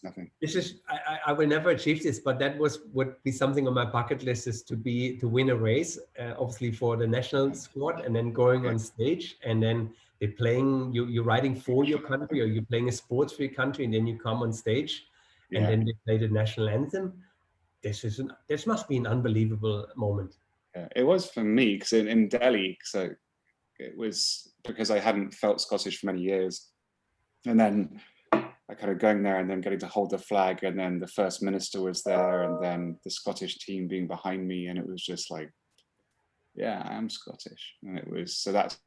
nothing. This is I will never achieve this, but that would be something on my bucket list, is to win a race, obviously for the national squad, and then going on stage, and then they're playing, you're riding for your country, or you're playing a sports for your country, and then you come on stage, and then they play the national anthem. This must be an unbelievable moment. Yeah, it was for me, because in Delhi, so it was because I hadn't felt Scottish for many years, and then I kind of going there and then getting to hold the flag, and then the First Minister was there, and then the Scottish team being behind me, and it was just like, yeah, I am Scottish. And it was, so that's.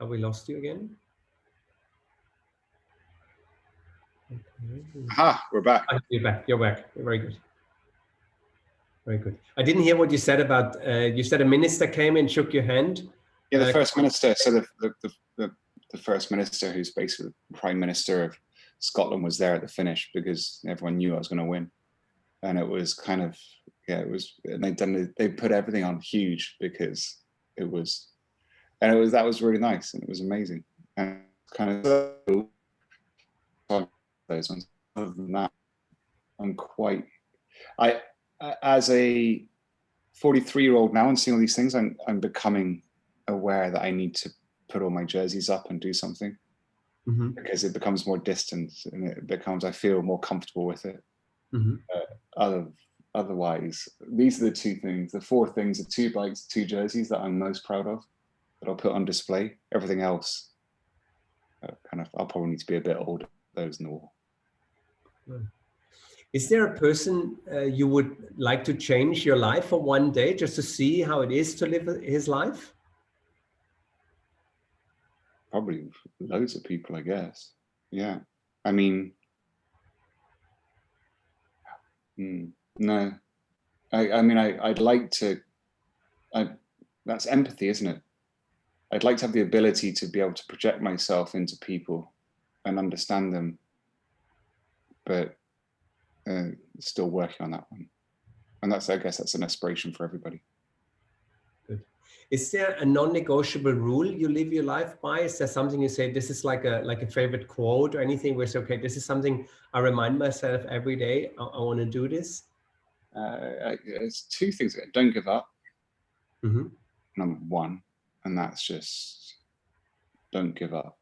Have we lost you again? Aha, we're back. You're back. You're back. You're very good. Very good. I didn't hear what you said about, you said a minister came and shook your hand. Yeah, the First Minister. So the First Minister, who's basically the Prime Minister of Scotland, was there at the finish because everyone knew I was going to win. And it was kind of, yeah, it was, and they put everything on huge because it was, and that was really nice, and it was amazing. And kind of those ones. Other than that, I'm quite, as a 43-year-old now and seeing all these things, I'm becoming aware that I need to put all my jerseys up and do something, because it becomes more distant, and it becomes, I feel more comfortable with it. Otherwise, these are the 2 things, the 4 things, the 2 bikes, 2 jerseys that I'm most proud of. that I'll put on display. Everything else, I'll probably need to be a bit older. Those in the wall. Is there a person you would like to change your life for one day, just to see how it is to live his life? Probably loads of people, I guess. Yeah. I mean, no. I mean, I'd like to, that's empathy, isn't it? I'd like to have the ability to be able to project myself into people and understand them, but still working on that one. And that's, I guess that's an aspiration for everybody. Good. Is there a non-negotiable rule you live your life by? Is there something you say, this is like a favorite quote or anything where you say, okay, this is something I remind myself every day, I want to do this? It's two things. Don't give up. Mm-hmm. Number one, and that's just don't give up.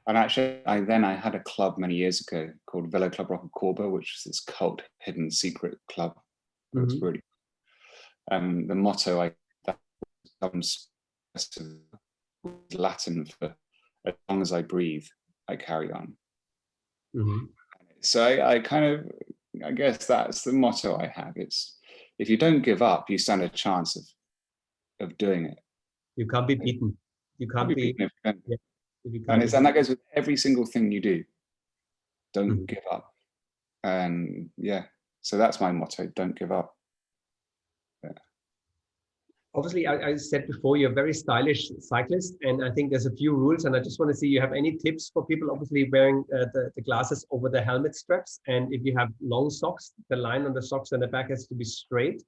And actually, I had a club many years ago called Velo Club Rock Corba, which is this cult hidden secret club. It was really, the motto that comes Latin for as long as I breathe, I carry on. Mm-hmm. So I guess that's the motto I have. It's if you don't give up, you stand a chance of doing it. You can't be beaten. You can't be beaten. And that goes with every single thing you do. Don't give up. And yeah, so that's my motto, don't give up. Yeah. Obviously, I said before, you're a very stylish cyclist, and I think there's a few rules, and I just want to see you have any tips for people obviously wearing the glasses over the helmet straps, and if you have long socks, the line on the socks and the back has to be straight.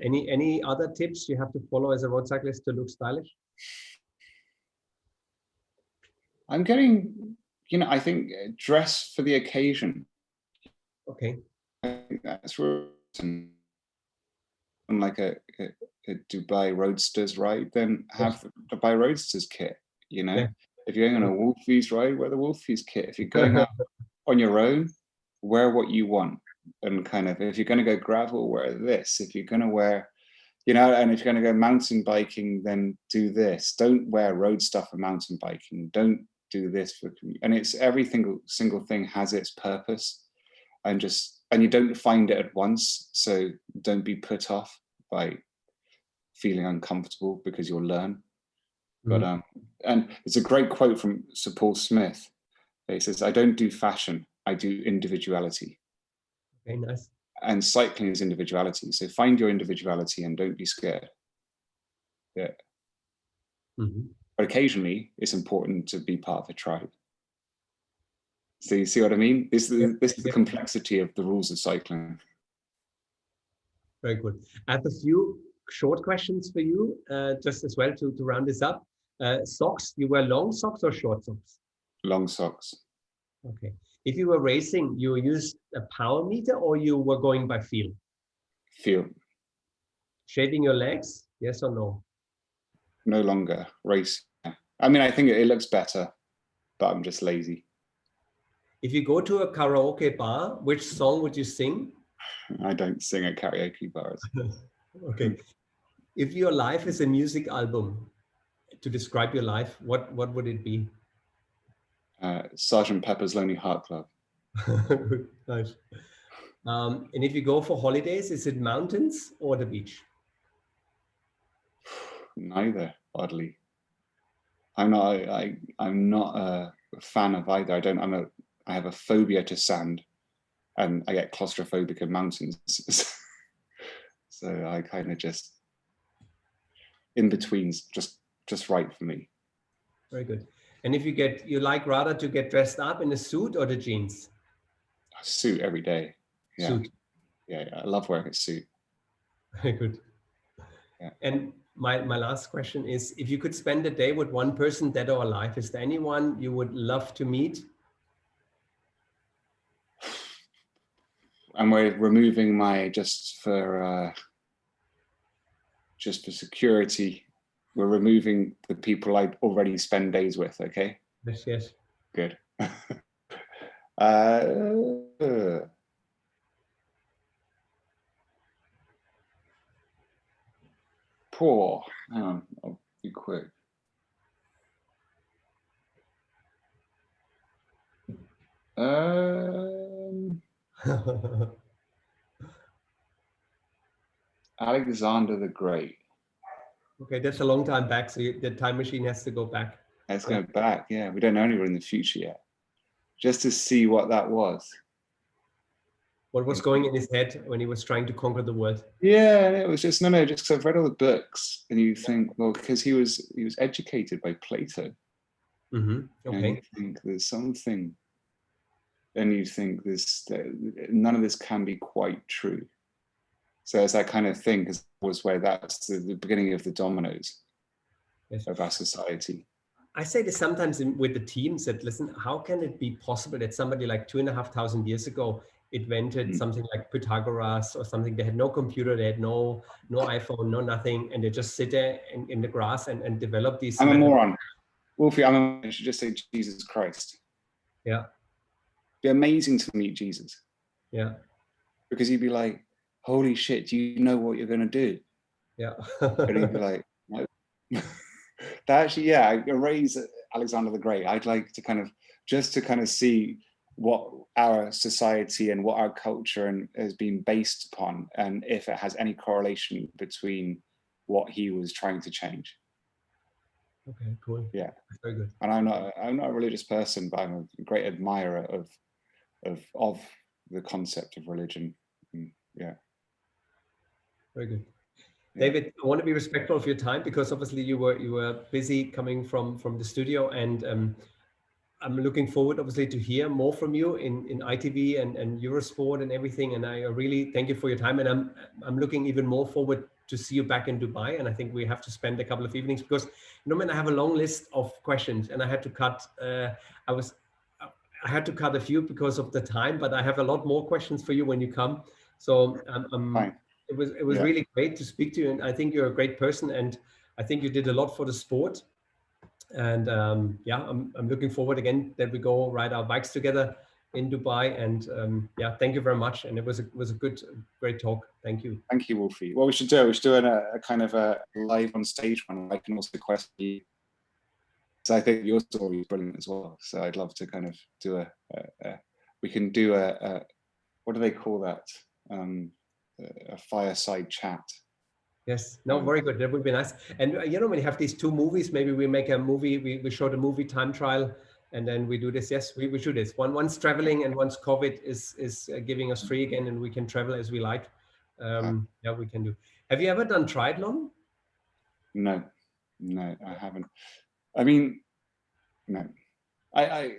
Any other tips you have to follow as a road cyclist to look stylish? I'm getting, I think dress for the occasion. Okay. I think that's where like a Dubai Roadsters ride, then have the Dubai Roadsters kit, Yeah. If you're going on a Wolfi's ride, wear the Wolfi's kit. If you're going out on your own, wear what you want. And if you're going to go gravel, wear this. If you're going to wear, and if you're going to go mountain biking, then do this. Don't wear road stuff for mountain biking. Don't do this and it's every single thing has its purpose, and you don't find it at once. So don't be put off by feeling uncomfortable, because you'll learn. But and it's a great quote from Sir Paul Smith. He says, "I don't do fashion, I do individuality." Very nice. And cycling is individuality. So find your individuality and don't be scared. Yeah. But occasionally it's important to be part of a tribe. So you see what I mean? This is the complexity of the rules of cycling. Very good. I have a few short questions for you, just as well to round this up. Socks, you wear long socks or short socks? Long socks. Okay. If you were racing, you used a power meter or you were going by feel? Feel. Shaving your legs, yes or no? No longer. Race. I mean, I think it looks better, but I'm just lazy. If you go to a karaoke bar, which song would you sing? I don't sing at karaoke bars. Okay. If your life is a music album, to describe your life, what would it be? Sgt. Pepper's Lonely Heart Club. Nice. And if you go for holidays, is it mountains or the beach? Neither, oddly. I'm not a fan of either. I have a phobia to sand, and I get claustrophobic in mountains. So I kind of just in between's just right for me. Very good. And if you like rather to get dressed up in a suit or the jeans? A suit every day. Yeah. Suit. Yeah, I love wearing a suit. Very good. Yeah. And my last question is, if you could spend a day with one person, dead or alive, is there anyone you would love to meet? And we're removing just for security, we're removing the people I already spend days with, okay? Yes, yes. Good. Poor. Hang on, I'll be quick. Alexander the Great. Okay, that's a long time back, so the time machine has to go back. Let's go back. Yeah, we don't know anywhere in the future yet. Just to see what that was. What was going in his head when he was trying to conquer the world? Yeah, it was just just because I've read all the books, and you think, well, because he was educated by Plato. Mm-hmm. Okay. And you think there's something, and you think none of this can be quite true. So it's that kind of thing, because was where that's the beginning of the dominoes of our society. I say this sometimes with the teams that, listen, how can it be possible that somebody like 2,500 years ago invented something like Pythagoras or something? They had no computer, they had no iPhone, no nothing, and they just sit there in the grass and develop these. I'm a moron. Wolfi, I should just say Jesus Christ. Yeah. It'd be amazing to meet Jesus. Yeah. Because you'd be like, holy shit, do you know what you're going to do? Yeah. And he'd be like, no. That actually, yeah, I erase Alexander the Great. I'd like to kind of see what our society and what our culture has been based upon, and if it has any correlation between what he was trying to change. Okay, cool. Yeah, very good. And I'm not a religious person, but I'm a great admirer of the concept of religion. Yeah. Very good. David, I want to be respectful of your time, because obviously you were busy coming from the studio, and I'm looking forward obviously to hear more from you in ITV and Eurosport and everything. And I really thank you for your time, and I'm looking even more forward to see you back in Dubai. And I think we have to spend a couple of evenings, because man, I have a long list of questions, and I had to cut. I had to cut a few because of the time, but I have a lot more questions for you when you come. So Fine. It was really great to speak to you, and I think you're a great person, and I think you did a lot for the sport. And I'm looking forward again that we go ride our bikes together in Dubai. And thank you very much. And it was a great talk. Thank you. Thank you, Wolfi. What we should do a kind of a live on stage one. I can also question you. So I think your story is brilliant as well. So I'd love to kind of do we can do what do they call that? A fireside chat. Yes, no, very good. That would be nice. And when we have these two movies, maybe we make a movie, we show the movie time trial, and then we do this. Yes, we should this. One's traveling, and once COVID is giving us free again, and we can travel as we like. We can do. Have you ever done triathlon? No, I haven't. I mean, no. I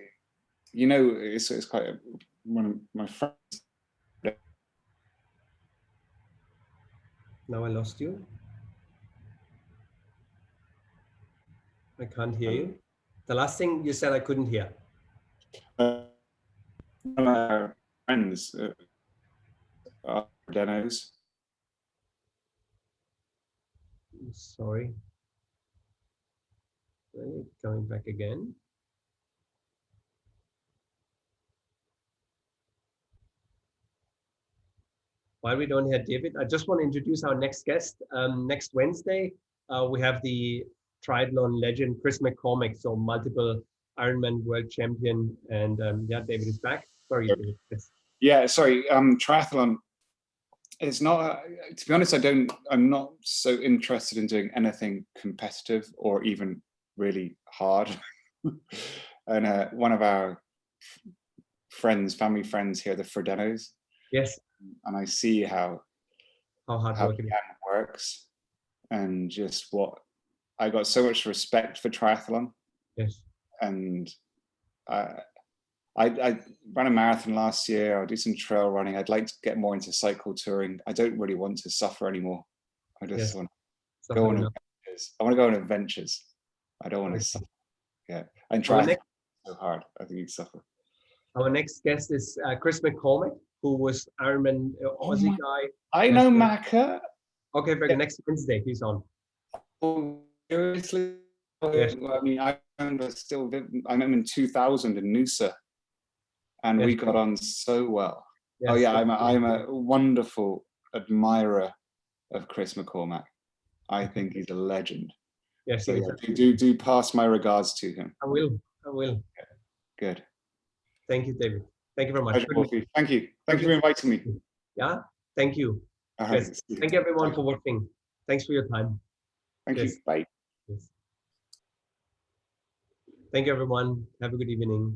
it's quite one of my friends. Now I lost you. I can't hear you. The last thing you said, I couldn't hear. Our friends are denos. Sorry. Coming back again. While we don't hear David, I just want to introduce our next guest. Next Wednesday, we have the triathlon legend, Chris McCormick, so multiple Ironman world champion. And David is back. Sorry, David. Yes. Yeah, sorry. Triathlon is not, to be honest, I'm not so interested in doing anything competitive or even really hard. And one of our family friends here, the Fredenos. Yes. And I see how hard it works, and just what I got so much respect for triathlon. Yes. And I ran a marathon last year. I'll do some trail running. I'd like to get more into cycle touring. I don't really want to suffer anymore. I just want to go on adventures. I want to go on adventures. I don't want to suffer. Yeah. And triathlon so hard. I think you'd suffer. Our next guest is Chris McCormick, who was Ironman Aussie guy. I know Macca. Okay, very good. Next Wednesday, he's on. Oh, seriously? Yes. I mean, I remember I met him in 2000 in Noosa, and we got on so well. Yes. Oh yeah, I'm a wonderful admirer of Chris McCormack. I think he's a legend. Yes, so do pass my regards to him. I will. Good. Thank you, David. Thank you very much. Pleasure, Wolfi. Thank you. Thank you for inviting me. Yeah, thank you. Yes. Thank you everyone for watching. Thanks for your time. Thank you. Bye. Yes. Thank you everyone. Have a good evening. Bye.